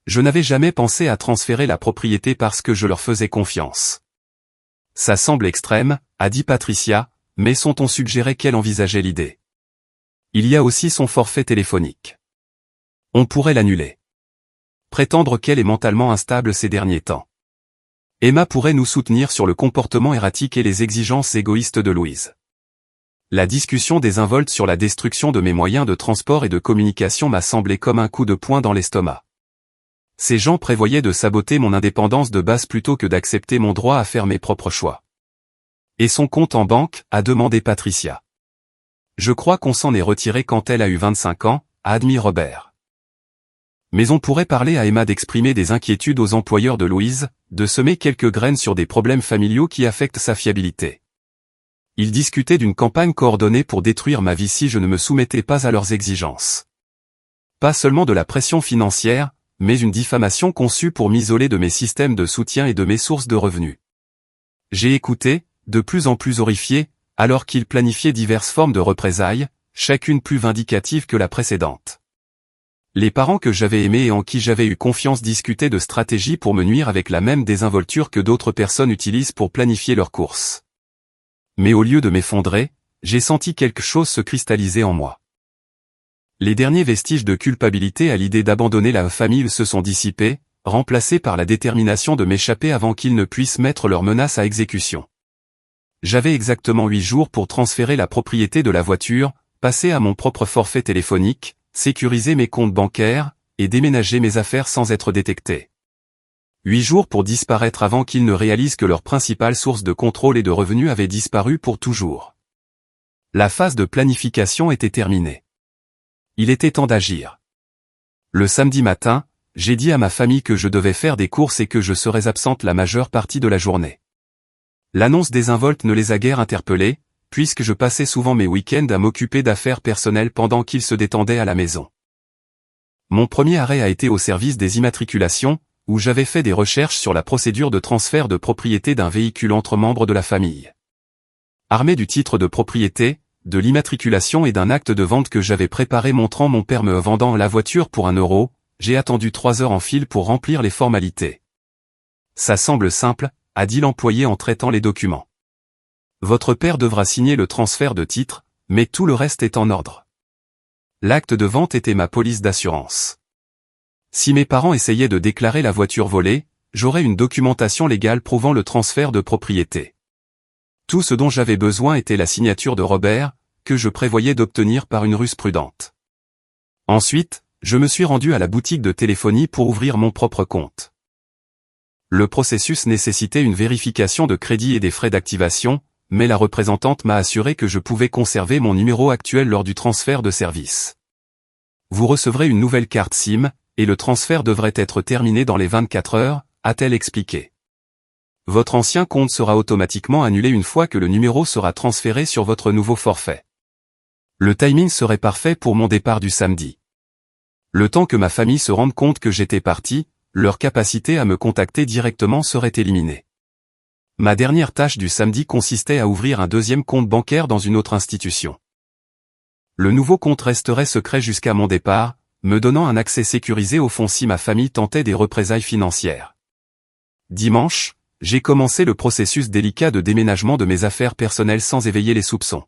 Je n'avais jamais pensé à transférer la propriété parce que je leur faisais confiance. Ça semble extrême, a dit Patricia, mais son ton suggérait qu'elle envisageait l'idée. Il y a aussi son forfait téléphonique. On pourrait l'annuler. Prétendre qu'elle est mentalement instable ces derniers temps. Emma pourrait nous soutenir sur le comportement erratique et les exigences égoïstes de Louise. La discussion désinvolte sur la destruction de mes moyens de transport et de communication m'a semblé comme un coup de poing dans l'estomac. Ces gens prévoyaient de saboter mon indépendance de base plutôt que d'accepter mon droit à faire mes propres choix. Et son compte en banque, a demandé Patricia. Je crois qu'on s'en est retiré quand elle a eu 25 ans, a admis Robert. Mais on pourrait parler à Emma d'exprimer des inquiétudes aux employeurs de Louise, de semer quelques graines sur des problèmes familiaux qui affectent sa fiabilité. Ils discutaient d'une campagne coordonnée pour détruire ma vie si je ne me soumettais pas à leurs exigences. Pas seulement de la pression financière, mais une diffamation conçue pour m'isoler de mes systèmes de soutien et de mes sources de revenus. J'ai écouté, de plus en plus horrifié, alors qu'ils planifiaient diverses formes de représailles, chacune plus vindicative que la précédente. Les parents que j'avais aimés et en qui j'avais eu confiance discutaient de stratégies pour me nuire avec la même désinvolture que d'autres personnes utilisent pour planifier leurs courses. Mais au lieu de m'effondrer, j'ai senti quelque chose se cristalliser en moi. Les derniers vestiges de culpabilité à l'idée d'abandonner la famille se sont dissipés, remplacés par la détermination de m'échapper avant qu'ils ne puissent mettre leurs menaces à exécution. J'avais exactement 8 jours pour transférer la propriété de la voiture, passer à mon propre forfait téléphonique, sécuriser mes comptes bancaires, et déménager mes affaires sans être détecté. 8 jours pour disparaître avant qu'ils ne réalisent que leur principale source de contrôle et de revenus avait disparu pour toujours. La phase de planification était terminée. Il était temps d'agir. Le samedi matin, j'ai dit à ma famille que je devais faire des courses et que je serais absente la majeure partie de la journée. L'annonce désinvolte ne les a guère interpellés, puisque je passais souvent mes week-ends à m'occuper d'affaires personnelles pendant qu'ils se détendaient à la maison. Mon premier arrêt a été au service des immatriculations, où j'avais fait des recherches sur la procédure de transfert de propriété d'un véhicule entre membres de la famille. Armé du titre de propriété, de l'immatriculation et d'un acte de vente que j'avais préparé montrant mon père me vendant la voiture pour 1 euro, j'ai attendu 3 heures en file pour remplir les formalités. Ça semble simple, a dit l'employé en traitant les documents. Votre père devra signer le transfert de titre, mais tout le reste est en ordre. L'acte de vente était ma police d'assurance. Si mes parents essayaient de déclarer la voiture volée, j'aurais une documentation légale prouvant le transfert de propriété. Tout ce dont j'avais besoin était la signature de Robert, que je prévoyais d'obtenir par une ruse prudente. Ensuite, je me suis rendu à la boutique de téléphonie pour ouvrir mon propre compte. Le processus nécessitait une vérification de crédit et des frais d'activation, mais la représentante m'a assuré que je pouvais conserver mon numéro actuel lors du transfert de service. Vous recevrez une nouvelle carte SIM, et le transfert devrait être terminé dans les 24 heures, a-t-elle expliqué. Votre ancien compte sera automatiquement annulé une fois que le numéro sera transféré sur votre nouveau forfait. Le timing serait parfait pour mon départ du samedi. Le temps que ma famille se rende compte que j'étais parti, leur capacité à me contacter directement serait éliminée. Ma dernière tâche du samedi consistait à ouvrir un deuxième compte bancaire dans une autre institution. Le nouveau compte resterait secret jusqu'à mon départ, me donnant un accès sécurisé au fonds si ma famille tentait des représailles financières. Dimanche, j'ai commencé le processus délicat de déménagement de mes affaires personnelles sans éveiller les soupçons.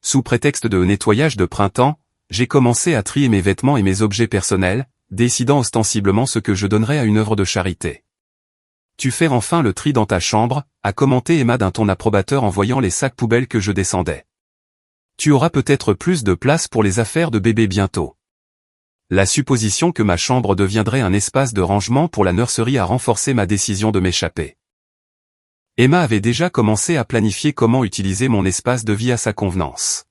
Sous prétexte de nettoyage de printemps, j'ai commencé à trier mes vêtements et mes objets personnels, décidant ostensiblement ce que je donnerais à une œuvre de charité. Tu fais enfin le tri dans ta chambre, a commenté Emma d'un ton approbateur en voyant les sacs poubelles que je descendais. Tu auras peut-être plus de place pour les affaires de bébé bientôt. La supposition que ma chambre deviendrait un espace de rangement pour la nurserie a renforcé ma décision de m'échapper. Emma avait déjà commencé à planifier comment utiliser mon espace de vie à sa convenance.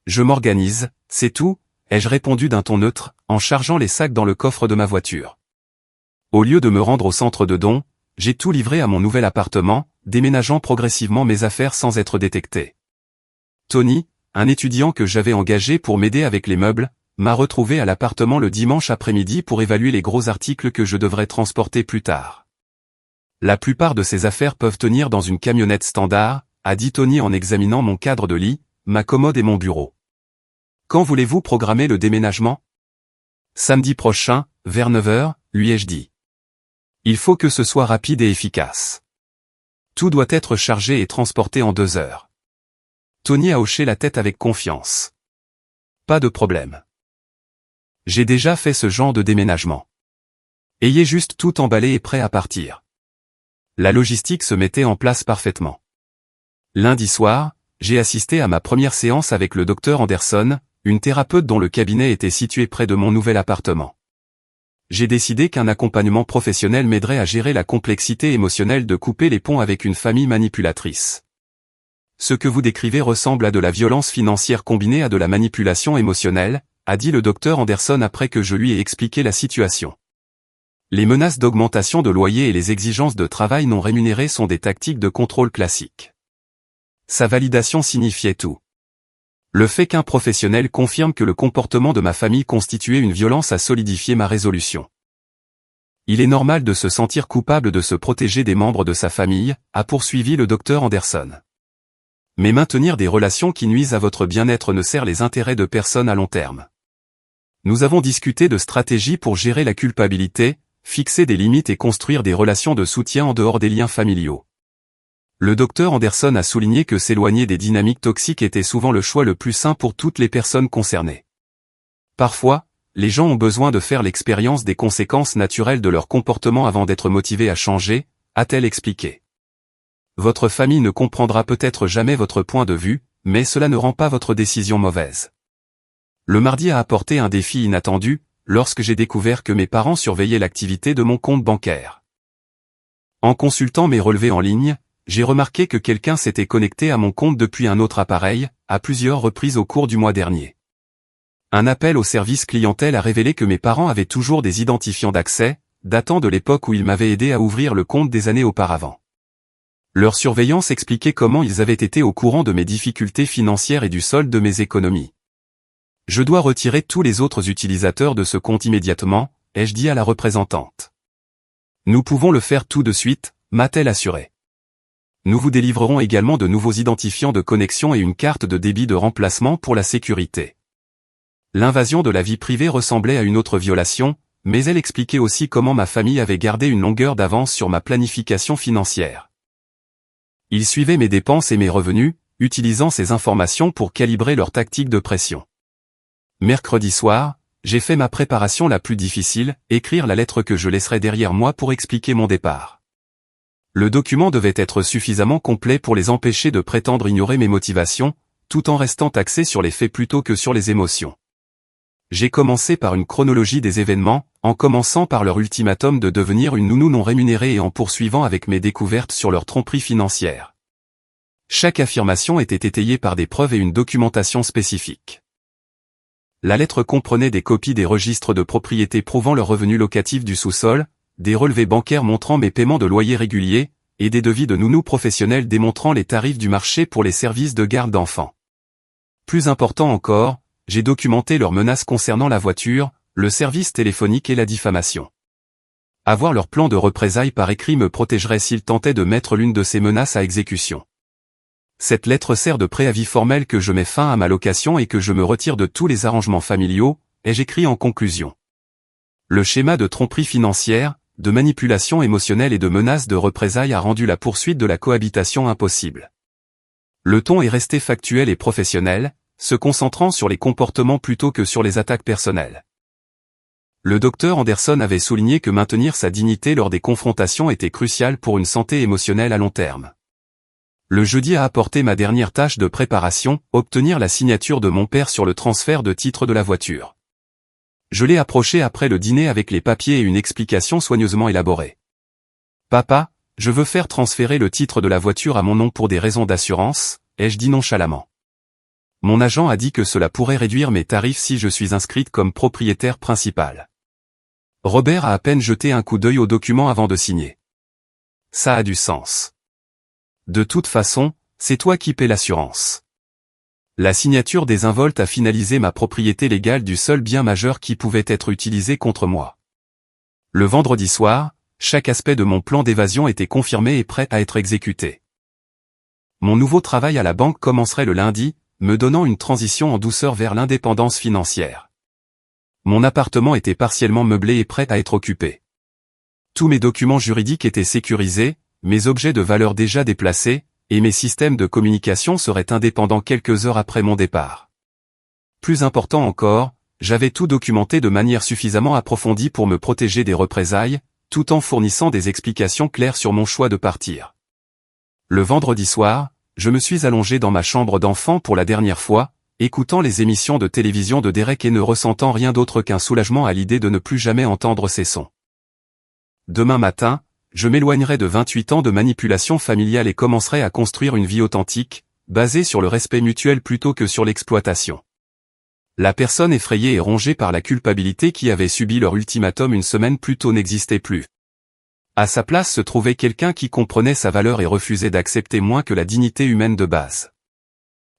Je m'organise, c'est tout, ai-je répondu d'un ton neutre, en chargeant les sacs dans le coffre de ma voiture. Au lieu de me rendre au centre de dons, j'ai tout livré à mon nouvel appartement, déménageant progressivement mes affaires sans être détecté. Tony, un étudiant que j'avais engagé pour m'aider avec les meubles, m'a retrouvé à l'appartement le dimanche après-midi pour évaluer les gros articles que je devrais transporter plus tard. La plupart de ces affaires peuvent tenir dans une camionnette standard, a dit Tony en examinant mon cadre de lit, ma commode et mon bureau. Quand voulez-vous programmer le déménagement? Samedi prochain, vers 9 heures, lui ai-je dit. Il faut que ce soit rapide et efficace. Tout doit être chargé et transporté en 2 heures. Tony a hoché la tête avec confiance. Pas de problème. J'ai déjà fait ce genre de déménagement. Ayez juste tout emballé et prêt à partir. La logistique se mettait en place parfaitement. Lundi soir, j'ai assisté à ma première séance avec le docteur Anderson, une thérapeute dont le cabinet était situé près de mon nouvel appartement. J'ai décidé qu'un accompagnement professionnel m'aiderait à gérer la complexité émotionnelle de couper les ponts avec une famille manipulatrice. Ce que vous décrivez ressemble à de la violence financière combinée à de la manipulation émotionnelle, a dit le docteur Anderson après que je lui ai expliqué la situation. Les menaces d'augmentation de loyer et les exigences de travail non rémunéré sont des tactiques de contrôle classiques. Sa validation signifiait tout. Le fait qu'un professionnel confirme que le comportement de ma famille constituait une violence a solidifié ma résolution. Il est normal de se sentir coupable de se protéger des membres de sa famille, a poursuivi le docteur Anderson. Mais maintenir des relations qui nuisent à votre bien-être ne sert les intérêts de personne à long terme. Nous avons discuté de stratégies pour gérer la culpabilité, fixer des limites et construire des relations de soutien en dehors des liens familiaux. Le docteur Anderson a souligné que s'éloigner des dynamiques toxiques était souvent le choix le plus sain pour toutes les personnes concernées. Parfois, les gens ont besoin de faire l'expérience des conséquences naturelles de leur comportement avant d'être motivés à changer, a-t-elle expliqué. Votre famille ne comprendra peut-être jamais votre point de vue, mais cela ne rend pas votre décision mauvaise. Le mardi a apporté un défi inattendu, lorsque j'ai découvert que mes parents surveillaient l'activité de mon compte bancaire. En consultant mes relevés en ligne, j'ai remarqué que quelqu'un s'était connecté à mon compte depuis un autre appareil, à plusieurs reprises au cours du mois dernier. Un appel au service clientèle a révélé que mes parents avaient toujours des identifiants d'accès, datant de l'époque où ils m'avaient aidé à ouvrir le compte des années auparavant. Leur surveillance expliquait comment ils avaient été au courant de mes difficultés financières et du solde de mes économies. Je dois retirer tous les autres utilisateurs de ce compte immédiatement, ai-je dit à la représentante. Nous pouvons le faire tout de suite, m'a-t-elle assuré. Nous vous délivrerons également de nouveaux identifiants de connexion et une carte de débit de remplacement pour la sécurité. L'invasion de la vie privée ressemblait à une autre violation, mais elle expliquait aussi comment ma famille avait gardé une longueur d'avance sur ma planification financière. Ils suivaient mes dépenses et mes revenus, utilisant ces informations pour calibrer leur tactique de pression. Mercredi soir, j'ai fait ma préparation la plus difficile, écrire la lettre que je laisserai derrière moi pour expliquer mon départ. Le document devait être suffisamment complet pour les empêcher de prétendre ignorer mes motivations, tout en restant axé sur les faits plutôt que sur les émotions. J'ai commencé par une chronologie des événements, en commençant par leur ultimatum de devenir une nounou non rémunérée et en poursuivant avec mes découvertes sur leur tromperie financière. Chaque affirmation était étayée par des preuves et une documentation spécifique. La lettre comprenait des copies des registres de propriété prouvant le revenu locatif du sous-sol, des relevés bancaires montrant mes paiements de loyer réguliers, et des devis de nounous professionnels démontrant les tarifs du marché pour les services de garde d'enfants. Plus important encore, j'ai documenté leurs menaces concernant la voiture, le service téléphonique et la diffamation. Avoir leur plan de représailles par écrit me protégerait s'ils tentaient de mettre l'une de ces menaces à exécution. Cette lettre sert de préavis formel que je mets fin à ma location et que je me retire de tous les arrangements familiaux, ai-je écrit en conclusion. Le schéma de tromperie financière, de manipulation émotionnelle et de menaces de représailles a rendu la poursuite de la cohabitation impossible. Le ton est resté factuel et professionnel, se concentrant sur les comportements plutôt que sur les attaques personnelles. Le docteur Anderson avait souligné que maintenir sa dignité lors des confrontations était crucial pour une santé émotionnelle à long terme. Le jeudi a apporté ma dernière tâche de préparation, obtenir la signature de mon père sur le transfert de titre de la voiture. Je l'ai approché après le dîner avec les papiers et une explication soigneusement élaborée. « Papa, je veux faire transférer le titre de la voiture à mon nom pour des raisons d'assurance, ai-je dit nonchalamment. Mon agent a dit que cela pourrait réduire mes tarifs si je suis inscrite comme propriétaire principal. » Robert a à peine jeté un coup d'œil au document avant de signer. « Ça a du sens. De toute façon, c'est toi qui paies l'assurance. » La signature désinvolte a finalisé ma propriété légale du seul bien majeur qui pouvait être utilisé contre moi. Le vendredi soir, chaque aspect de mon plan d'évasion était confirmé et prêt à être exécuté. Mon nouveau travail à la banque commencerait le lundi, me donnant une transition en douceur vers l'indépendance financière. Mon appartement était partiellement meublé et prêt à être occupé. Tous mes documents juridiques étaient sécurisés, mes objets de valeur déjà déplacés, et mes systèmes de communication seraient indépendants quelques heures après mon départ. Plus important encore, j'avais tout documenté de manière suffisamment approfondie pour me protéger des représailles, tout en fournissant des explications claires sur mon choix de partir. Le vendredi soir, je me suis allongé dans ma chambre d'enfant pour la dernière fois, écoutant les émissions de télévision de Derek et ne ressentant rien d'autre qu'un soulagement à l'idée de ne plus jamais entendre ces sons. Demain matin, je m'éloignerai de 28 ans de manipulation familiale et commencerai à construire une vie authentique, basée sur le respect mutuel plutôt que sur l'exploitation. La personne effrayée et rongée par la culpabilité qui avait subi leur ultimatum une semaine plus tôt n'existait plus. À sa place se trouvait quelqu'un qui comprenait sa valeur et refusait d'accepter moins que la dignité humaine de base.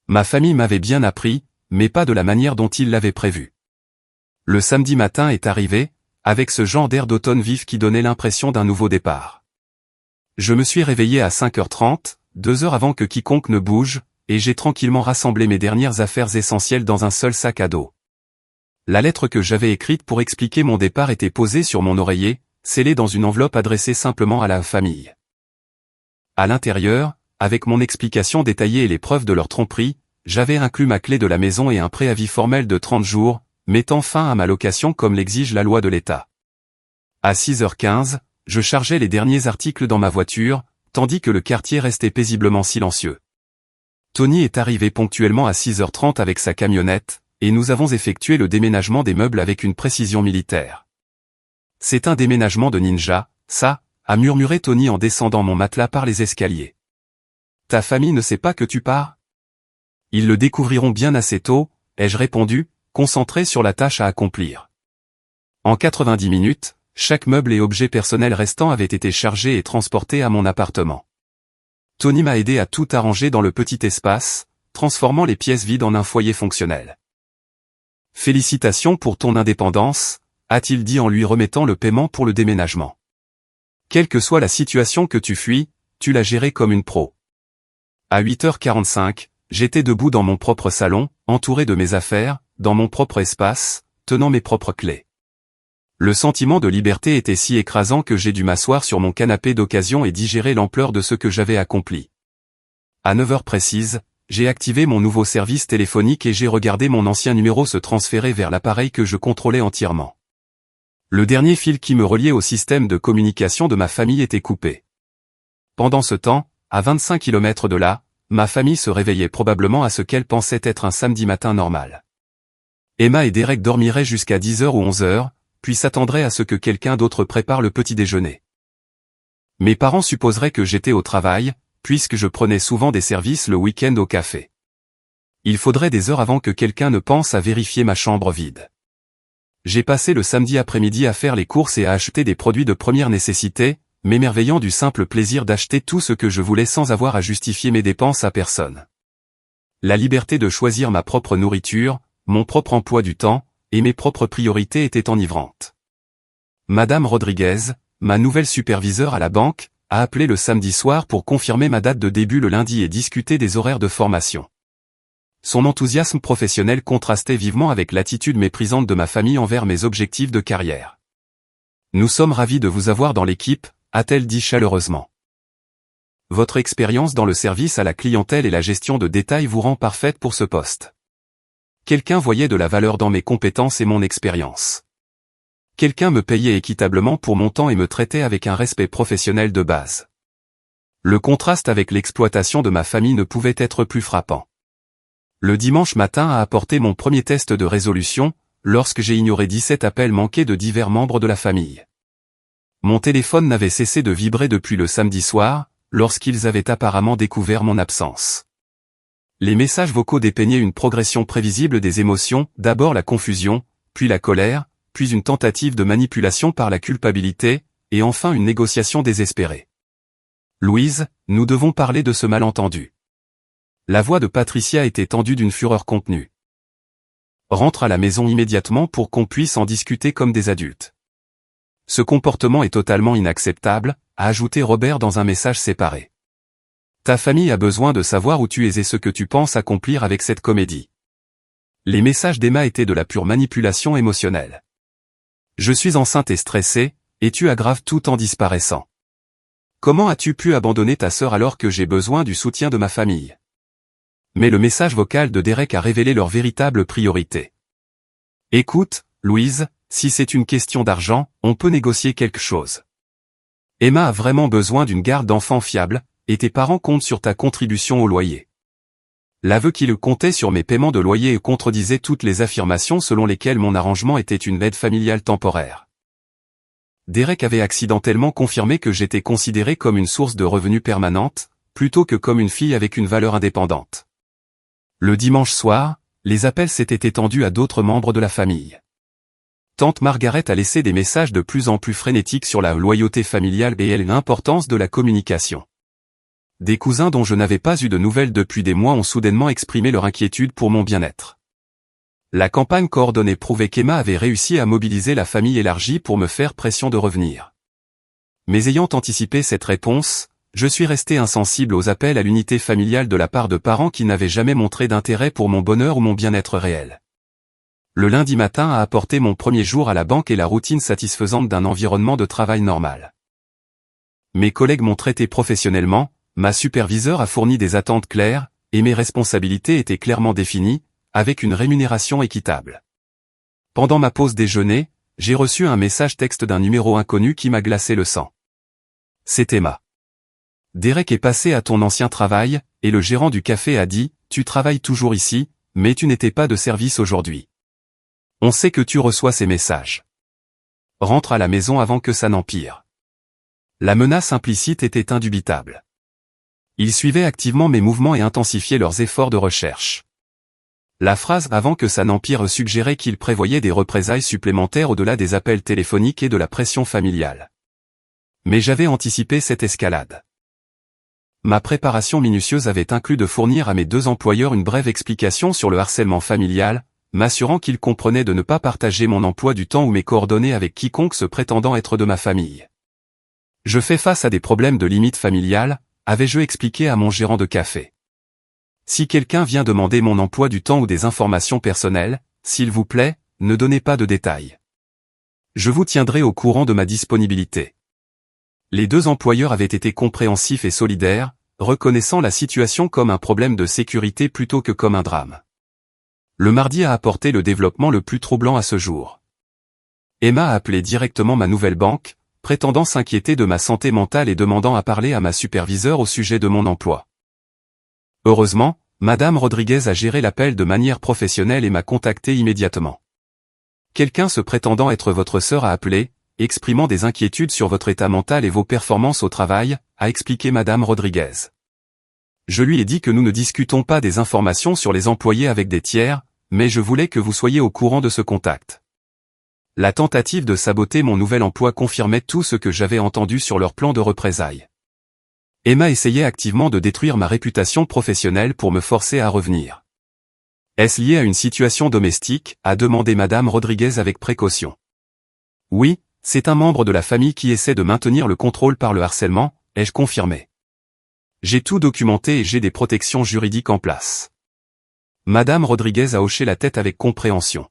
Ma famille m'avait bien appris, mais pas de la manière dont ils l'avaient prévu. Le samedi matin est arrivé, avec ce genre d'air d'automne vif qui donnait l'impression d'un nouveau départ. Je me suis réveillé à 5h30, 2 heures avant que quiconque ne bouge, et j'ai tranquillement rassemblé mes dernières affaires essentielles dans un seul sac à dos. La lettre que j'avais écrite pour expliquer mon départ était posée sur mon oreiller, scellée dans une enveloppe adressée simplement à la famille. À l'intérieur, avec mon explication détaillée et les preuves de leur tromperie, j'avais inclus ma clé de la maison et un préavis formel de 30 jours, mettant fin à ma location comme l'exige la loi de l'État. À 6h15, je chargeais les derniers articles dans ma voiture, tandis que le quartier restait paisiblement silencieux. Tony est arrivé ponctuellement à 6h30 avec sa camionnette, et nous avons effectué le déménagement des meubles avec une précision militaire. « C'est un déménagement de ninja, ça », a murmuré Tony en descendant mon matelas par les escaliers. « Ta famille ne sait pas que tu pars ? » « Ils le découvriront bien assez tôt, ai-je répondu, concentré sur la tâche à accomplir. En 90 minutes, chaque meuble et objet personnel restant avait été chargé et transporté à mon appartement. Tony m'a aidé à tout arranger dans le petit espace, transformant les pièces vides en un foyer fonctionnel. « Félicitations pour ton indépendance », a-t-il dit en lui remettant le paiement pour le déménagement. « Quelle que soit la situation que tu fuis, tu l'as gérée comme une pro. » À 8h45, j'étais debout dans mon propre salon, entouré de mes affaires, dans mon propre espace, tenant mes propres clés. Le sentiment de liberté était si écrasant que j'ai dû m'asseoir sur mon canapé d'occasion et digérer l'ampleur de ce que j'avais accompli. À 9 heures précises, j'ai activé mon nouveau service téléphonique et j'ai regardé mon ancien numéro se transférer vers l'appareil que je contrôlais entièrement. Le dernier fil qui me reliait au système de communication de ma famille était coupé. Pendant ce temps, à 25 km de là, ma famille se réveillait probablement à ce qu'elle pensait être un samedi matin normal. Emma et Derek dormiraient jusqu'à 10 heures ou 11 heures, puis s'attendraient à ce que quelqu'un d'autre prépare le petit déjeuner. Mes parents supposeraient que j'étais au travail, puisque je prenais souvent des services le week-end au café. Il faudrait des heures avant que quelqu'un ne pense à vérifier ma chambre vide. J'ai passé le samedi après-midi à faire les courses et à acheter des produits de première nécessité, m'émerveillant du simple plaisir d'acheter tout ce que je voulais sans avoir à justifier mes dépenses à personne. La liberté de choisir ma propre nourriture, mon propre emploi du temps, et mes propres priorités était enivrante. Madame Rodriguez, ma nouvelle superviseure à la banque, a appelé le samedi soir pour confirmer ma date de début le lundi et discuter des horaires de formation. Son enthousiasme professionnel contrastait vivement avec l'attitude méprisante de ma famille envers mes objectifs de carrière. « Nous sommes ravis de vous avoir dans l'équipe », a-t-elle dit chaleureusement. « Votre expérience dans le service à la clientèle et la gestion de détail vous rend parfaite pour ce poste. Quelqu'un voyait de la valeur dans mes compétences et mon expérience. Quelqu'un me payait équitablement pour mon temps et me traitait avec un respect professionnel de base. Le contraste avec l'exploitation de ma famille ne pouvait être plus frappant. Le dimanche matin a apporté mon premier test de résolution, lorsque j'ai ignoré 17 appels manqués de divers membres de la famille. Mon téléphone n'avait cessé de vibrer depuis le samedi soir, lorsqu'ils avaient apparemment découvert mon absence. Les messages vocaux dépeignaient une progression prévisible des émotions, d'abord la confusion, puis la colère, puis une tentative de manipulation par la culpabilité, et enfin une négociation désespérée. « Louise, nous devons parler de ce malentendu. » La voix de Patricia était tendue d'une fureur contenue. « Rentre à la maison immédiatement pour qu'on puisse en discuter comme des adultes. » Ce comportement est totalement inacceptable, a ajouté Robert dans un message séparé. Ta famille a besoin de savoir où tu es et ce que tu penses accomplir avec cette comédie. Les messages d'Emma étaient de la pure manipulation émotionnelle. Je suis enceinte et stressée, et tu aggraves tout en disparaissant. Comment as-tu pu abandonner ta sœur alors que j'ai besoin du soutien de ma famille? Mais le message vocal de Derek a révélé leur véritable priorité. Écoute, Louise, si c'est une question d'argent, on peut négocier quelque chose. Emma a vraiment besoin d'une garde d'enfants fiable, et tes parents comptent sur ta contribution au loyer. L'aveu qu'il comptait sur mes paiements de loyer contredisait toutes les affirmations selon lesquelles mon arrangement était une aide familiale temporaire. Derek avait accidentellement confirmé que j'étais considéré comme une source de revenus permanente, plutôt que comme une fille avec une valeur indépendante. Le dimanche soir, les appels s'étaient étendus à d'autres membres de la famille. Tante Margaret a laissé des messages de plus en plus frénétiques sur la loyauté familiale et l'importance de la communication. Des cousins dont je n'avais pas eu de nouvelles depuis des mois ont soudainement exprimé leur inquiétude pour mon bien-être. La campagne coordonnée prouvait qu'Emma avait réussi à mobiliser la famille élargie pour me faire pression de revenir. Mais ayant anticipé cette réponse, je suis resté insensible aux appels à l'unité familiale de la part de parents qui n'avaient jamais montré d'intérêt pour mon bonheur ou mon bien-être réel. Le lundi matin a apporté mon premier jour à la banque et la routine satisfaisante d'un environnement de travail normal. Mes collègues m'ont traité professionnellement, ma superviseure a fourni des attentes claires, et mes responsabilités étaient clairement définies, avec une rémunération équitable. Pendant ma pause déjeuner, j'ai reçu un message texte d'un numéro inconnu qui m'a glacé le sang. C'est Emma. Derek est passé à ton ancien travail, et le gérant du café a dit, tu travailles toujours ici, mais tu n'étais pas de service aujourd'hui. On sait que tu reçois ces messages. Rentre à la maison avant que ça n'empire. La menace implicite était indubitable. Ils suivaient activement mes mouvements et intensifiaient leurs efforts de recherche. La phrase « avant que ça n'empire » suggérait qu'ils prévoyaient des représailles supplémentaires au-delà des appels téléphoniques et de la pression familiale. Mais j'avais anticipé cette escalade. Ma préparation minutieuse avait inclus de fournir à mes deux employeurs une brève explication sur le harcèlement familial, m'assurant qu'ils comprenaient de ne pas partager mon emploi du temps ou mes coordonnées avec quiconque se prétendant être de ma famille. Je fais face à des problèmes de limite familiale, avais-je expliqué à mon gérant de café. Si quelqu'un vient demander mon emploi du temps ou des informations personnelles, s'il vous plaît, ne donnez pas de détails. Je vous tiendrai au courant de ma disponibilité. Les deux employeurs avaient été compréhensifs et solidaires, reconnaissant la situation comme un problème de sécurité plutôt que comme un drame. Le mardi a apporté le développement le plus troublant à ce jour. Emma a appelé directement ma nouvelle banque, prétendant s'inquiéter de ma santé mentale et demandant à parler à ma superviseure au sujet de mon emploi. Heureusement, Madame Rodriguez a géré l'appel de manière professionnelle et m'a contacté immédiatement. Quelqu'un se prétendant être votre sœur a appelé, exprimant des inquiétudes sur votre état mental et vos performances au travail, a expliqué Madame Rodriguez. Je lui ai dit que nous ne discutons pas des informations sur les employés avec des tiers, mais je voulais que vous soyez au courant de ce contact. La tentative de saboter mon nouvel emploi confirmait tout ce que j'avais entendu sur leur plan de représailles. Emma essayait activement de détruire ma réputation professionnelle pour me forcer à revenir. Est-ce lié à une situation domestique, a demandé Madame Rodriguez avec précaution. Oui, c'est un membre de la famille qui essaie de maintenir le contrôle par le harcèlement, ai-je confirmé. J'ai tout documenté et j'ai des protections juridiques en place. Madame Rodriguez a hoché la tête avec compréhension.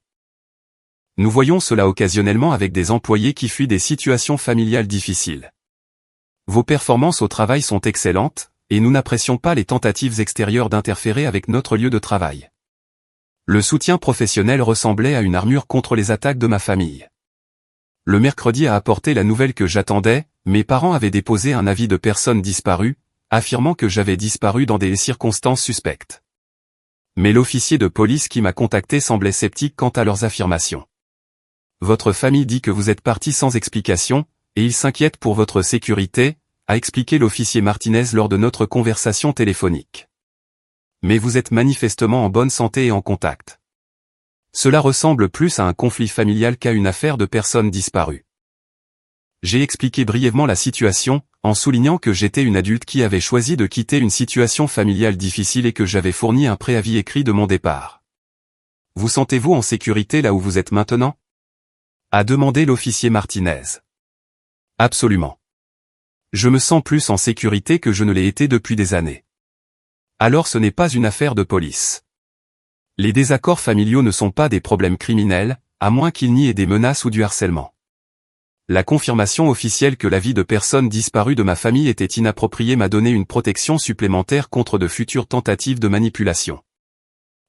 Nous voyons cela occasionnellement avec des employés qui fuient des situations familiales difficiles. Vos performances au travail sont excellentes, et nous n'apprécions pas les tentatives extérieures d'interférer avec notre lieu de travail. Le soutien professionnel ressemblait à une armure contre les attaques de ma famille. Le mercredi a apporté la nouvelle que j'attendais, mes parents avaient déposé un avis de personne disparue, affirmant que j'avais disparu dans des circonstances suspectes. Mais l'officier de police qui m'a contacté semblait sceptique quant à leurs affirmations. Votre famille dit que vous êtes parti sans explication, et il s'inquiète pour votre sécurité, a expliqué l'officier Martinez lors de notre conversation téléphonique. Mais vous êtes manifestement en bonne santé et en contact. Cela ressemble plus à un conflit familial qu'à une affaire de personnes disparues. J'ai expliqué brièvement la situation, en soulignant que j'étais une adulte qui avait choisi de quitter une situation familiale difficile et que j'avais fourni un préavis écrit de mon départ. Vous sentez-vous en sécurité là où vous êtes maintenant ? A demandé l'officier Martinez. Absolument. Je me sens plus en sécurité que je ne l'ai été depuis des années. Alors ce n'est pas une affaire de police. Les désaccords familiaux ne sont pas des problèmes criminels, à moins qu'il n'y ait des menaces ou du harcèlement. La confirmation officielle que la vie de personnes disparues de ma famille était inappropriée m'a donné une protection supplémentaire contre de futures tentatives de manipulation.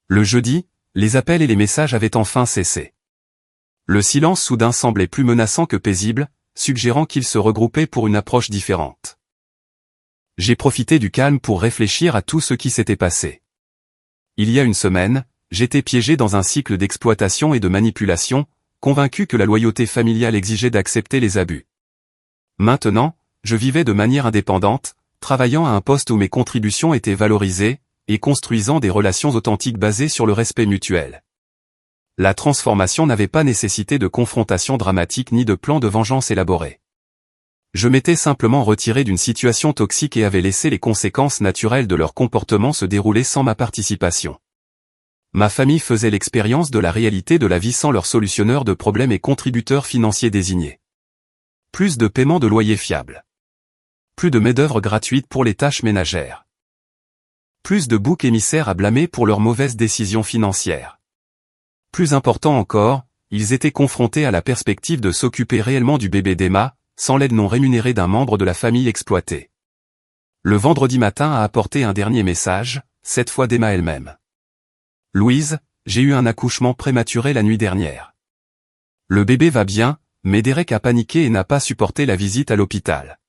Le jeudi, les appels et les messages avaient enfin cessé. Le silence soudain semblait plus menaçant que paisible, suggérant qu'ils se regroupaient pour une approche différente. J'ai profité du calme pour réfléchir à tout ce qui s'était passé. Il y a une semaine, j'étais piégé dans un cycle d'exploitation et de manipulation, convaincu que la loyauté familiale exigeait d'accepter les abus. Maintenant, je vivais de manière indépendante, travaillant à un poste où mes contributions étaient valorisées, et construisant des relations authentiques basées sur le respect mutuel. La transformation n'avait pas nécessité de confrontation dramatique ni de plan de vengeance élaboré. Je m'étais simplement retiré d'une situation toxique et avais laissé les conséquences naturelles de leur comportement se dérouler sans ma participation. Ma famille faisait l'expérience de la réalité de la vie sans leur solutionneur de problèmes et contributeur financier désigné. Plus de paiement de loyer fiable. Plus de main-d'œuvre gratuite pour les tâches ménagères. Plus de boucs émissaires à blâmer pour leurs mauvaises décisions financières. Plus important encore, ils étaient confrontés à la perspective de s'occuper réellement du bébé d'Emma, sans l'aide non rémunérée d'un membre de la famille exploitée. Le vendredi matin a apporté un dernier message, cette fois d'Emma elle-même. Louise, j'ai eu un accouchement prématuré la nuit dernière. Le bébé va bien, mais Derek a paniqué et n'a pas supporté la visite à l'hôpital.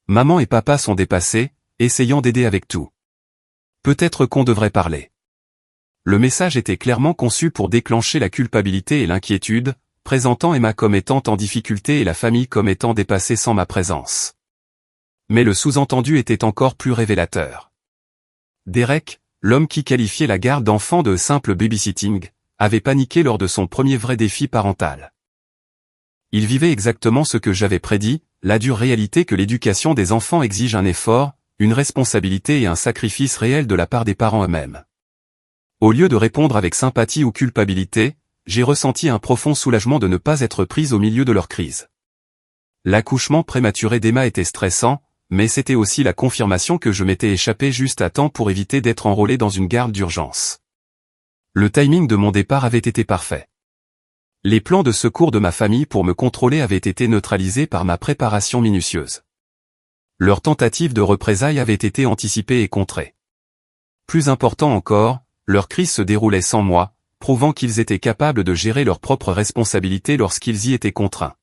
Maman et papa sont dépassés, essayant d'aider avec tout. Peut-être qu'on devrait parler. Le message était clairement conçu pour déclencher la culpabilité et l'inquiétude, présentant Emma comme étant en difficulté et la famille comme étant dépassée sans ma présence. Mais le sous-entendu était encore plus révélateur. Derek, l'homme qui qualifiait la garde d'enfants de simple babysitting, avait paniqué lors de son premier vrai défi parental. Il vivait exactement ce que j'avais prédit, la dure réalité que l'éducation des enfants exige un effort, une responsabilité et un sacrifice réel de la part des parents eux-mêmes. Au lieu de répondre avec sympathie ou culpabilité, j'ai ressenti un profond soulagement de ne pas être prise au milieu de leur crise. L'accouchement prématuré d'Emma était stressant, mais c'était aussi la confirmation que je m'étais échappé juste à temps pour éviter d'être enrôlé dans une garde d'urgence. Le timing de mon départ avait été parfait. Les plans de secours de ma famille pour me contrôler avaient été neutralisés par ma préparation minutieuse. Leurs tentatives de représailles avaient été anticipées et contrées. Plus important encore, leur crise se déroulait sans moi, prouvant qu'ils étaient capables de gérer leurs propres responsabilités lorsqu'ils y étaient contraints.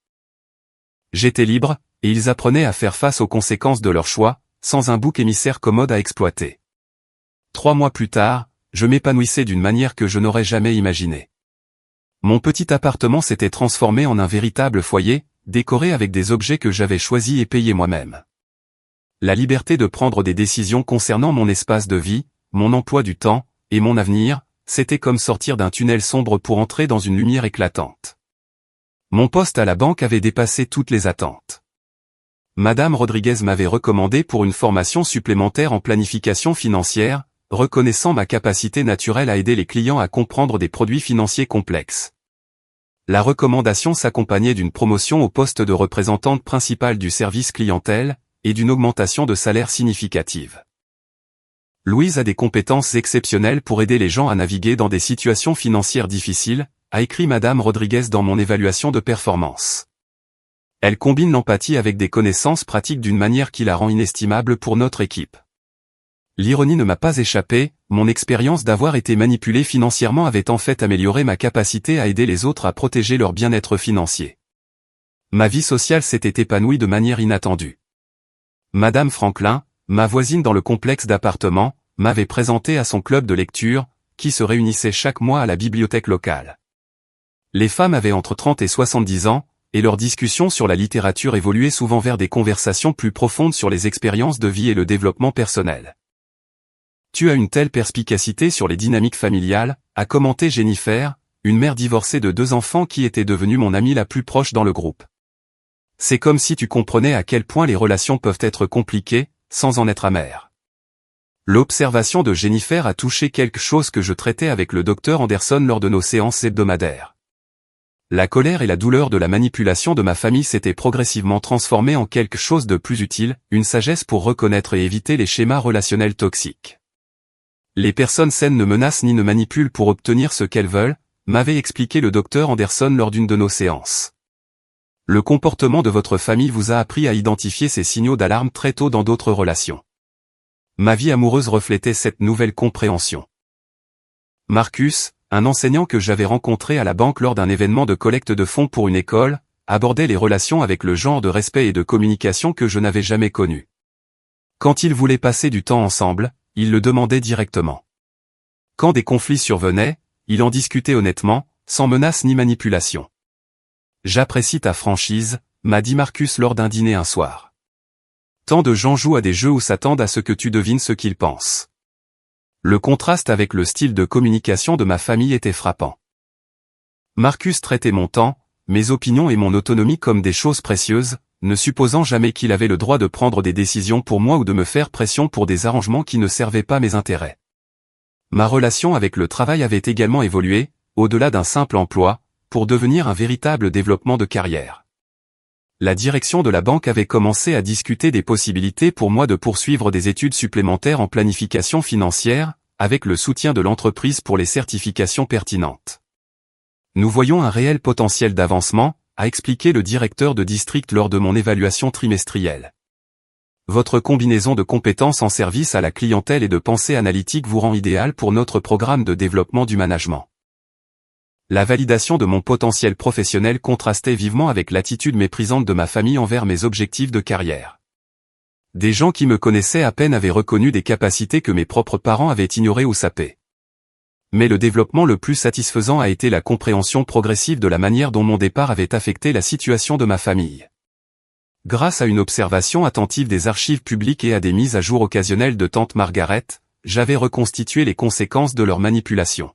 J'étais libre, et ils apprenaient à faire face aux conséquences de leur choix, sans un bouc émissaire commode à exploiter. 3 mois plus tard, je m'épanouissais d'une manière que je n'aurais jamais imaginée. Mon petit appartement s'était transformé en un véritable foyer, décoré avec des objets que j'avais choisis et payés moi-même. La liberté de prendre des décisions concernant mon espace de vie, mon emploi du temps, et mon avenir, c'était comme sortir d'un tunnel sombre pour entrer dans une lumière éclatante. Mon poste à la banque avait dépassé toutes les attentes. Madame Rodriguez m'avait recommandé pour une formation supplémentaire en planification financière, reconnaissant ma capacité naturelle à aider les clients à comprendre des produits financiers complexes. La recommandation s'accompagnait d'une promotion au poste de représentante principale du service clientèle, et d'une augmentation de salaire significative. Louise a des compétences exceptionnelles pour aider les gens à naviguer dans des situations financières difficiles, a écrit Madame Rodriguez dans mon évaluation de performance. Elle combine l'empathie avec des connaissances pratiques d'une manière qui la rend inestimable pour notre équipe. L'ironie ne m'a pas échappé, mon expérience d'avoir été manipulé financièrement avait en fait amélioré ma capacité à aider les autres à protéger leur bien-être financier. Ma vie sociale s'était épanouie de manière inattendue. Madame Franklin, ma voisine dans le complexe d'appartements, m'avait présenté à son club de lecture, qui se réunissait chaque mois à la bibliothèque locale. Les femmes avaient entre 30 et 70 ans, et leurs discussions sur la littérature évoluaient souvent vers des conversations plus profondes sur les expériences de vie et le développement personnel. Tu as une telle perspicacité sur les dynamiques familiales, a commenté Jennifer, une mère divorcée de 2 enfants qui était devenue mon amie la plus proche dans le groupe. C'est comme si tu comprenais à quel point les relations peuvent être compliquées, sans en être amères. L'observation de Jennifer a touché quelque chose que je traitais avec le docteur Anderson lors de nos séances hebdomadaires. La colère et la douleur de la manipulation de ma famille s'étaient progressivement transformées en quelque chose de plus utile, une sagesse pour reconnaître et éviter les schémas relationnels toxiques. Les personnes saines ne menacent ni ne manipulent pour obtenir ce qu'elles veulent, m'avait expliqué le docteur Anderson lors d'une de nos séances. Le comportement de votre famille vous a appris à identifier ces signaux d'alarme très tôt dans d'autres relations. Ma vie amoureuse reflétait cette nouvelle compréhension. Marcus, un enseignant que j'avais rencontré à la banque lors d'un événement de collecte de fonds pour une école, abordait les relations avec le genre de respect et de communication que je n'avais jamais connu. Quand ils voulaient passer du temps ensemble, il le demandait directement. Quand des conflits survenaient, il en discutait honnêtement, sans menace ni manipulation. J'apprécie ta franchise, m'a dit Marcus lors d'un dîner un soir. Tant de gens jouent à des jeux ou s'attendent à ce que tu devines ce qu'ils pensent. Le contraste avec le style de communication de ma famille était frappant. Marcus traitait mon temps, mes opinions et mon autonomie comme des choses précieuses, ne supposant jamais qu'il avait le droit de prendre des décisions pour moi ou de me faire pression pour des arrangements qui ne servaient pas mes intérêts. Ma relation avec le travail avait également évolué, au-delà d'un simple emploi, pour devenir un véritable développement de carrière. La direction de la banque avait commencé à discuter des possibilités pour moi de poursuivre des études supplémentaires en planification financière, avec le soutien de l'entreprise pour les certifications pertinentes. Nous voyons un réel potentiel d'avancement, a expliqué le directeur de district lors de mon évaluation trimestrielle. Votre combinaison de compétences en service à la clientèle et de pensée analytique vous rend idéal pour notre programme de développement du management. La validation de mon potentiel professionnel contrastait vivement avec l'attitude méprisante de ma famille envers mes objectifs de carrière. Des gens qui me connaissaient à peine avaient reconnu des capacités que mes propres parents avaient ignorées ou sapées. Mais le développement le plus satisfaisant a été la compréhension progressive de la manière dont mon départ avait affecté la situation de ma famille. Grâce à une observation attentive des archives publiques et à des mises à jour occasionnelles de tante Margaret, j'avais reconstitué les conséquences de leur manipulation.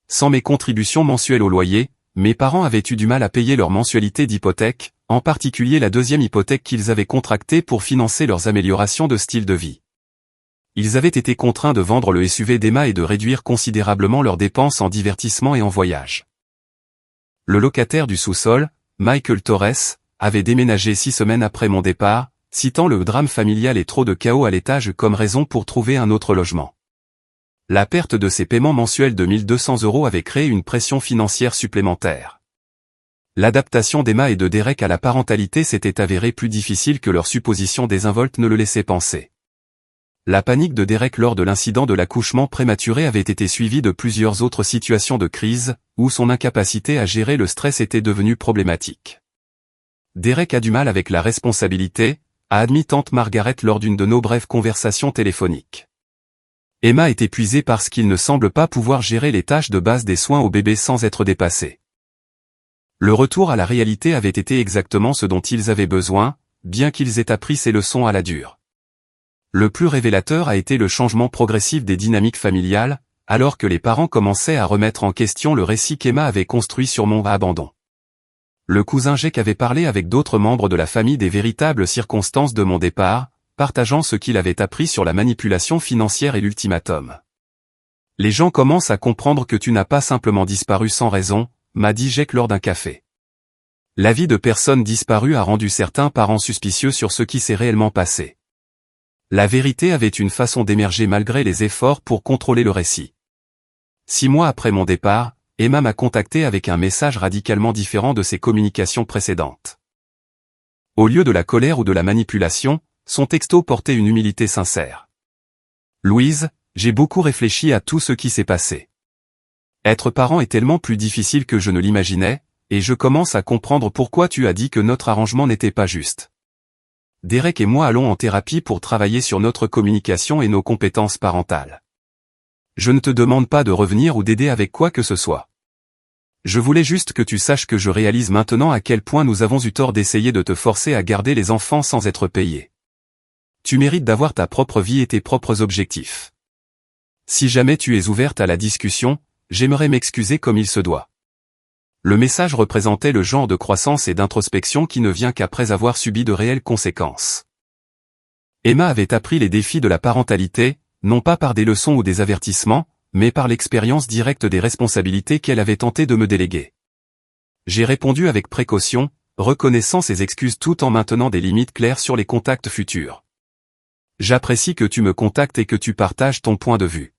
Sans mes contributions mensuelles au loyer, mes parents avaient eu du mal à payer leur mensualité d'hypothèque, en particulier la 2e hypothèque qu'ils avaient contractée pour financer leurs améliorations de style de vie. Ils avaient été contraints de vendre le SUV d'Emma et de réduire considérablement leurs dépenses en divertissement et en voyage. Le locataire du sous-sol, Michael Torres, avait déménagé 6 semaines après mon départ, citant le drame familial et trop de chaos à l'étage comme raison pour trouver un autre logement. La perte de ses paiements mensuels de 1 200 € avait créé une pression financière supplémentaire. L'adaptation d'Emma et de Derek à la parentalité s'était avérée plus difficile que leur supposition désinvolte ne le laissait penser. La panique de Derek lors de l'incident de l'accouchement prématuré avait été suivie de plusieurs autres situations de crise, où son incapacité à gérer le stress était devenue problématique. Derek a du mal avec la responsabilité, a admis tante Margaret lors d'une de nos brèves conversations téléphoniques. Emma est épuisée parce qu'il ne semble pas pouvoir gérer les tâches de base des soins au bébé sans être dépassé. Le retour à la réalité avait été exactement ce dont ils avaient besoin, bien qu'ils aient appris ces leçons à la dure. Le plus révélateur a été le changement progressif des dynamiques familiales, alors que les parents commençaient à remettre en question le récit qu'Emma avait construit sur mon abandon. Le cousin Jake avait parlé avec d'autres membres de la famille des véritables circonstances de mon départ, partageant ce qu'il avait appris sur la manipulation financière et l'ultimatum. Les gens commencent à comprendre que tu n'as pas simplement disparu sans raison, m'a dit Jake lors d'un café. La vie de personnes disparues a rendu certains parents suspicieux sur ce qui s'est réellement passé. La vérité avait une façon d'émerger malgré les efforts pour contrôler le récit. 6 mois après mon départ, Emma m'a contacté avec un message radicalement différent de ses communications précédentes. Au lieu de la colère ou de la manipulation, son texto portait une humilité sincère. « Louise, j'ai beaucoup réfléchi à tout ce qui s'est passé. Être parent est tellement plus difficile que je ne l'imaginais, et je commence à comprendre pourquoi tu as dit que notre arrangement n'était pas juste. Derek et moi allons en thérapie pour travailler sur notre communication et nos compétences parentales. Je ne te demande pas de revenir ou d'aider avec quoi que ce soit. Je voulais juste que tu saches que je réalise maintenant à quel point nous avons eu tort d'essayer de te forcer à garder les enfants sans être payé. Tu mérites d'avoir ta propre vie et tes propres objectifs. Si jamais tu es ouverte à la discussion, j'aimerais m'excuser comme il se doit. » Le message représentait le genre de croissance et d'introspection qui ne vient qu'après avoir subi de réelles conséquences. Emma avait appris les défis de la parentalité, non pas par des leçons ou des avertissements, mais par l'expérience directe des responsabilités qu'elle avait tenté de me déléguer. J'ai répondu avec précaution, reconnaissant ses excuses tout en maintenant des limites claires sur les contacts futurs. J'apprécie que tu me contactes et que tu partages ton point de vue.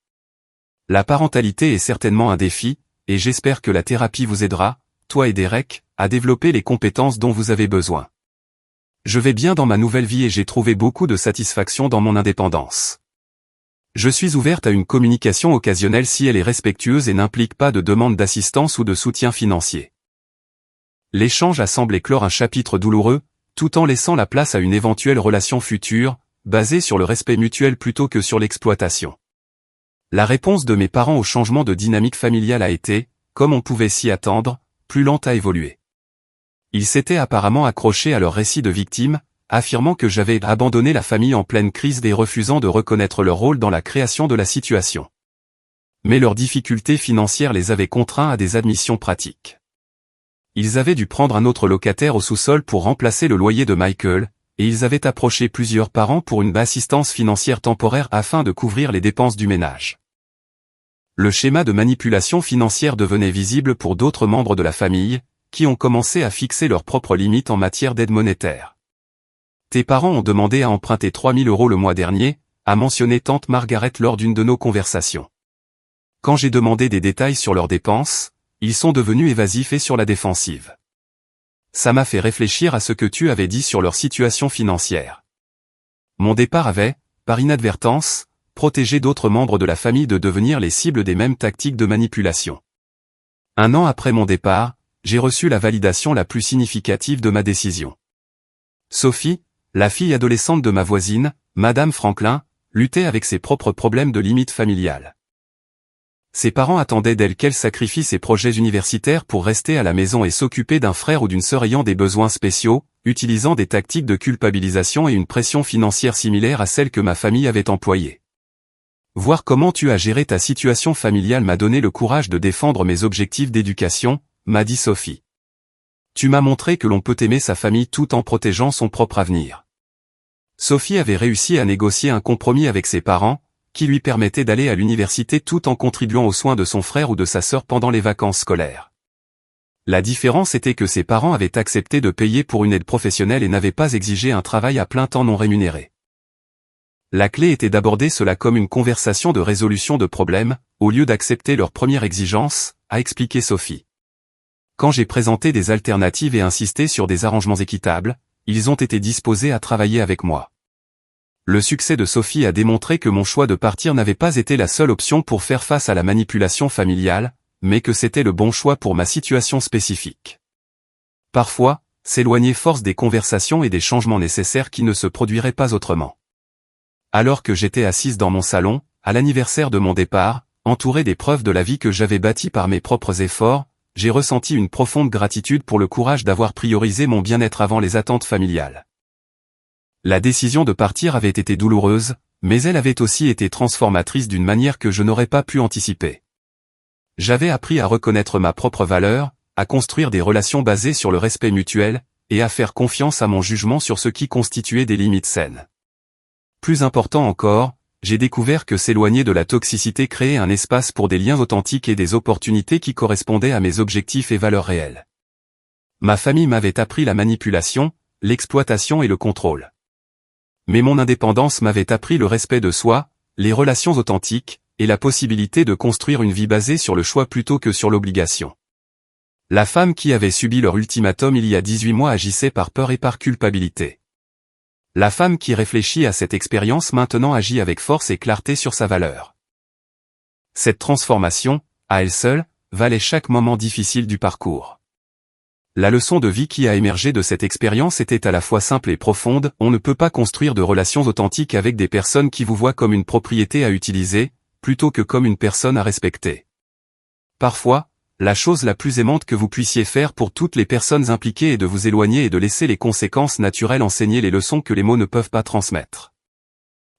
La parentalité est certainement un défi, et j'espère que la thérapie vous aidera, toi et Derek, à développer les compétences dont vous avez besoin. Je vais bien dans ma nouvelle vie et j'ai trouvé beaucoup de satisfaction dans mon indépendance. Je suis ouverte à une communication occasionnelle si elle est respectueuse et n'implique pas de demande d'assistance ou de soutien financier. L'échange a semblé clore un chapitre douloureux, tout en laissant la place à une éventuelle relation future, basée sur le respect mutuel plutôt que sur l'exploitation. La réponse de mes parents au changement de dynamique familiale a été, comme on pouvait s'y attendre, plus lente à évoluer. Ils s'étaient apparemment accrochés à leur récit de victime, affirmant que j'avais abandonné la famille en pleine crise et refusant de reconnaître leur rôle dans la création de la situation. Mais leurs difficultés financières les avaient contraints à des admissions pratiques. Ils avaient dû prendre un autre locataire au sous-sol pour remplacer le loyer de Michael, et ils avaient approché plusieurs parents pour une assistance financière temporaire afin de couvrir les dépenses du ménage. Le schéma de manipulation financière devenait visible pour d'autres membres de la famille, qui ont commencé à fixer leurs propres limites en matière d'aide monétaire. Tes parents ont demandé à emprunter 3 000 € le mois dernier, a mentionné tante Margaret lors d'une de nos conversations. Quand j'ai demandé des détails sur leurs dépenses, ils sont devenus évasifs et sur la défensive. Ça m'a fait réfléchir à ce que tu avais dit sur leur situation financière. Mon départ avait, par inadvertance, protégé d'autres membres de la famille de devenir les cibles des mêmes tactiques de manipulation. 1 an après mon départ, j'ai reçu la validation la plus significative de ma décision. Sophie, la fille adolescente de ma voisine, Madame Franklin, luttait avec ses propres problèmes de limites familiales. Ses parents attendaient d'elle qu'elle sacrifie ses projets universitaires pour rester à la maison et s'occuper d'un frère ou d'une sœur ayant des besoins spéciaux, utilisant des tactiques de culpabilisation et une pression financière similaire à celle que ma famille avait employée. Voir comment tu as géré ta situation familiale m'a donné le courage de défendre mes objectifs d'éducation, m'a dit Sophie. Tu m'as montré que l'on peut aimer sa famille tout en protégeant son propre avenir. Sophie avait réussi à négocier un compromis avec ses parents, qui lui permettait d'aller à l'université tout en contribuant aux soins de son frère ou de sa sœur pendant les vacances scolaires. La différence était que ses parents avaient accepté de payer pour une aide professionnelle et n'avaient pas exigé un travail à plein temps non rémunéré. La clé était d'aborder cela comme une conversation de résolution de problèmes, au lieu d'accepter leur première exigence, a expliqué Sophie. Quand j'ai présenté des alternatives et insisté sur des arrangements équitables, ils ont été disposés à travailler avec moi. Le succès de Sophie a démontré que mon choix de partir n'avait pas été la seule option pour faire face à la manipulation familiale, mais que c'était le bon choix pour ma situation spécifique. Parfois, s'éloigner force des conversations et des changements nécessaires qui ne se produiraient pas autrement. Alors que j'étais assise dans mon salon, à l'anniversaire de mon départ, entourée des preuves de la vie que j'avais bâtie par mes propres efforts, j'ai ressenti une profonde gratitude pour le courage d'avoir priorisé mon bien-être avant les attentes familiales. La décision de partir avait été douloureuse, mais elle avait aussi été transformatrice d'une manière que je n'aurais pas pu anticiper. J'avais appris à reconnaître ma propre valeur, à construire des relations basées sur le respect mutuel, et à faire confiance à mon jugement sur ce qui constituait des limites saines. Plus important encore, j'ai découvert que s'éloigner de la toxicité créait un espace pour des liens authentiques et des opportunités qui correspondaient à mes objectifs et valeurs réelles. Ma famille m'avait appris la manipulation, l'exploitation et le contrôle. Mais mon indépendance m'avait appris le respect de soi, les relations authentiques, et la possibilité de construire une vie basée sur le choix plutôt que sur l'obligation. La femme qui avait subi leur ultimatum il y a 18 mois agissait par peur et par culpabilité. La femme qui réfléchit à cette expérience maintenant agit avec force et clarté sur sa valeur. Cette transformation, à elle seule, valait chaque moment difficile du parcours. La leçon de vie qui a émergé de cette expérience était à la fois simple et profonde. On ne peut pas construire de relations authentiques avec des personnes qui vous voient comme une propriété à utiliser, plutôt que comme une personne à respecter. Parfois, la chose la plus aimante que vous puissiez faire pour toutes les personnes impliquées est de vous éloigner et de laisser les conséquences naturelles enseigner les leçons que les mots ne peuvent pas transmettre.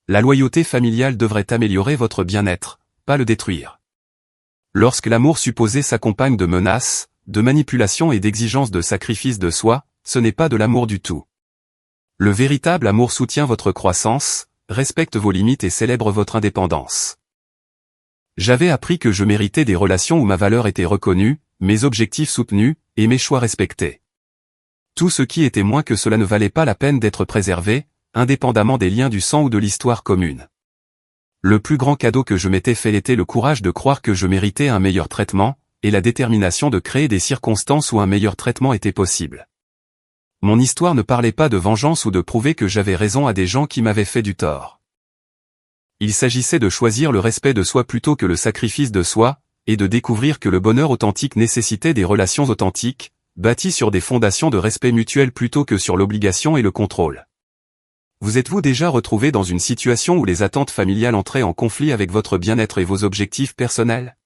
La loyauté familiale devrait améliorer votre bien-être, pas le détruire. Lorsque l'amour supposé s'accompagne de menaces, de manipulations et d'exigences de sacrifice de soi, ce n'est pas de l'amour du tout. Le véritable amour soutient votre croissance, respecte vos limites et célèbre votre indépendance. J'avais appris que je méritais des relations où ma valeur était reconnue, mes objectifs soutenus, et mes choix respectés. Tout ce qui était moins que cela ne valait pas la peine d'être préservé, indépendamment des liens du sang ou de l'histoire commune. Le plus grand cadeau que je m'étais fait était le courage de croire que je méritais un meilleur traitement, et la détermination de créer des circonstances où un meilleur traitement était possible. Mon histoire ne parlait pas de vengeance ou de prouver que j'avais raison à des gens qui m'avaient fait du tort. Il s'agissait de choisir le respect de soi plutôt que le sacrifice de soi, et de découvrir que le bonheur authentique nécessitait des relations authentiques, bâties sur des fondations de respect mutuel plutôt que sur l'obligation et le contrôle. Vous êtes-vous déjà retrouvé dans une situation où les attentes familiales entraient en conflit avec votre bien-être et vos objectifs personnels?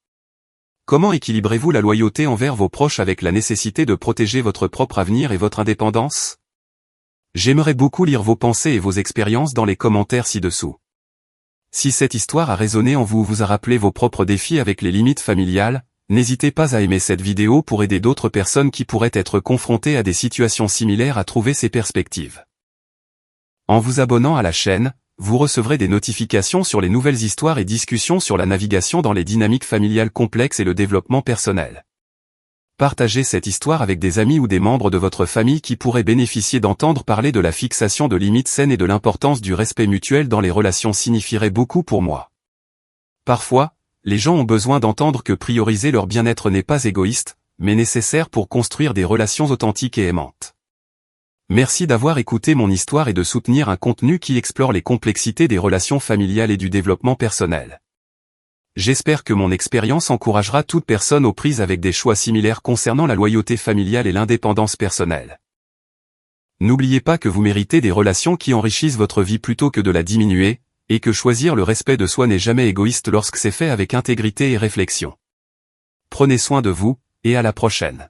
Comment équilibrez-vous la loyauté envers vos proches avec la nécessité de protéger votre propre avenir et votre indépendance? J'aimerais beaucoup lire vos pensées et vos expériences dans les commentaires ci-dessous. Si cette histoire a résonné en vous ou vous a rappelé vos propres défis avec les limites familiales, n'hésitez pas à aimer cette vidéo pour aider d'autres personnes qui pourraient être confrontées à des situations similaires à trouver ces perspectives. En vous abonnant à la chaîne, vous recevrez des notifications sur les nouvelles histoires et discussions sur la navigation dans les dynamiques familiales complexes et le développement personnel. Partagez cette histoire avec des amis ou des membres de votre famille qui pourraient bénéficier d'entendre parler de la fixation de limites saines et de l'importance du respect mutuel dans les relations signifierait beaucoup pour moi. Parfois, les gens ont besoin d'entendre que prioriser leur bien-être n'est pas égoïste, mais nécessaire pour construire des relations authentiques et aimantes. Merci d'avoir écouté mon histoire et de soutenir un contenu qui explore les complexités des relations familiales et du développement personnel. J'espère que mon expérience encouragera toute personne aux prises avec des choix similaires concernant la loyauté familiale et l'indépendance personnelle. N'oubliez pas que vous méritez des relations qui enrichissent votre vie plutôt que de la diminuer, et que choisir le respect de soi n'est jamais égoïste lorsque c'est fait avec intégrité et réflexion. Prenez soin de vous, et à la prochaine.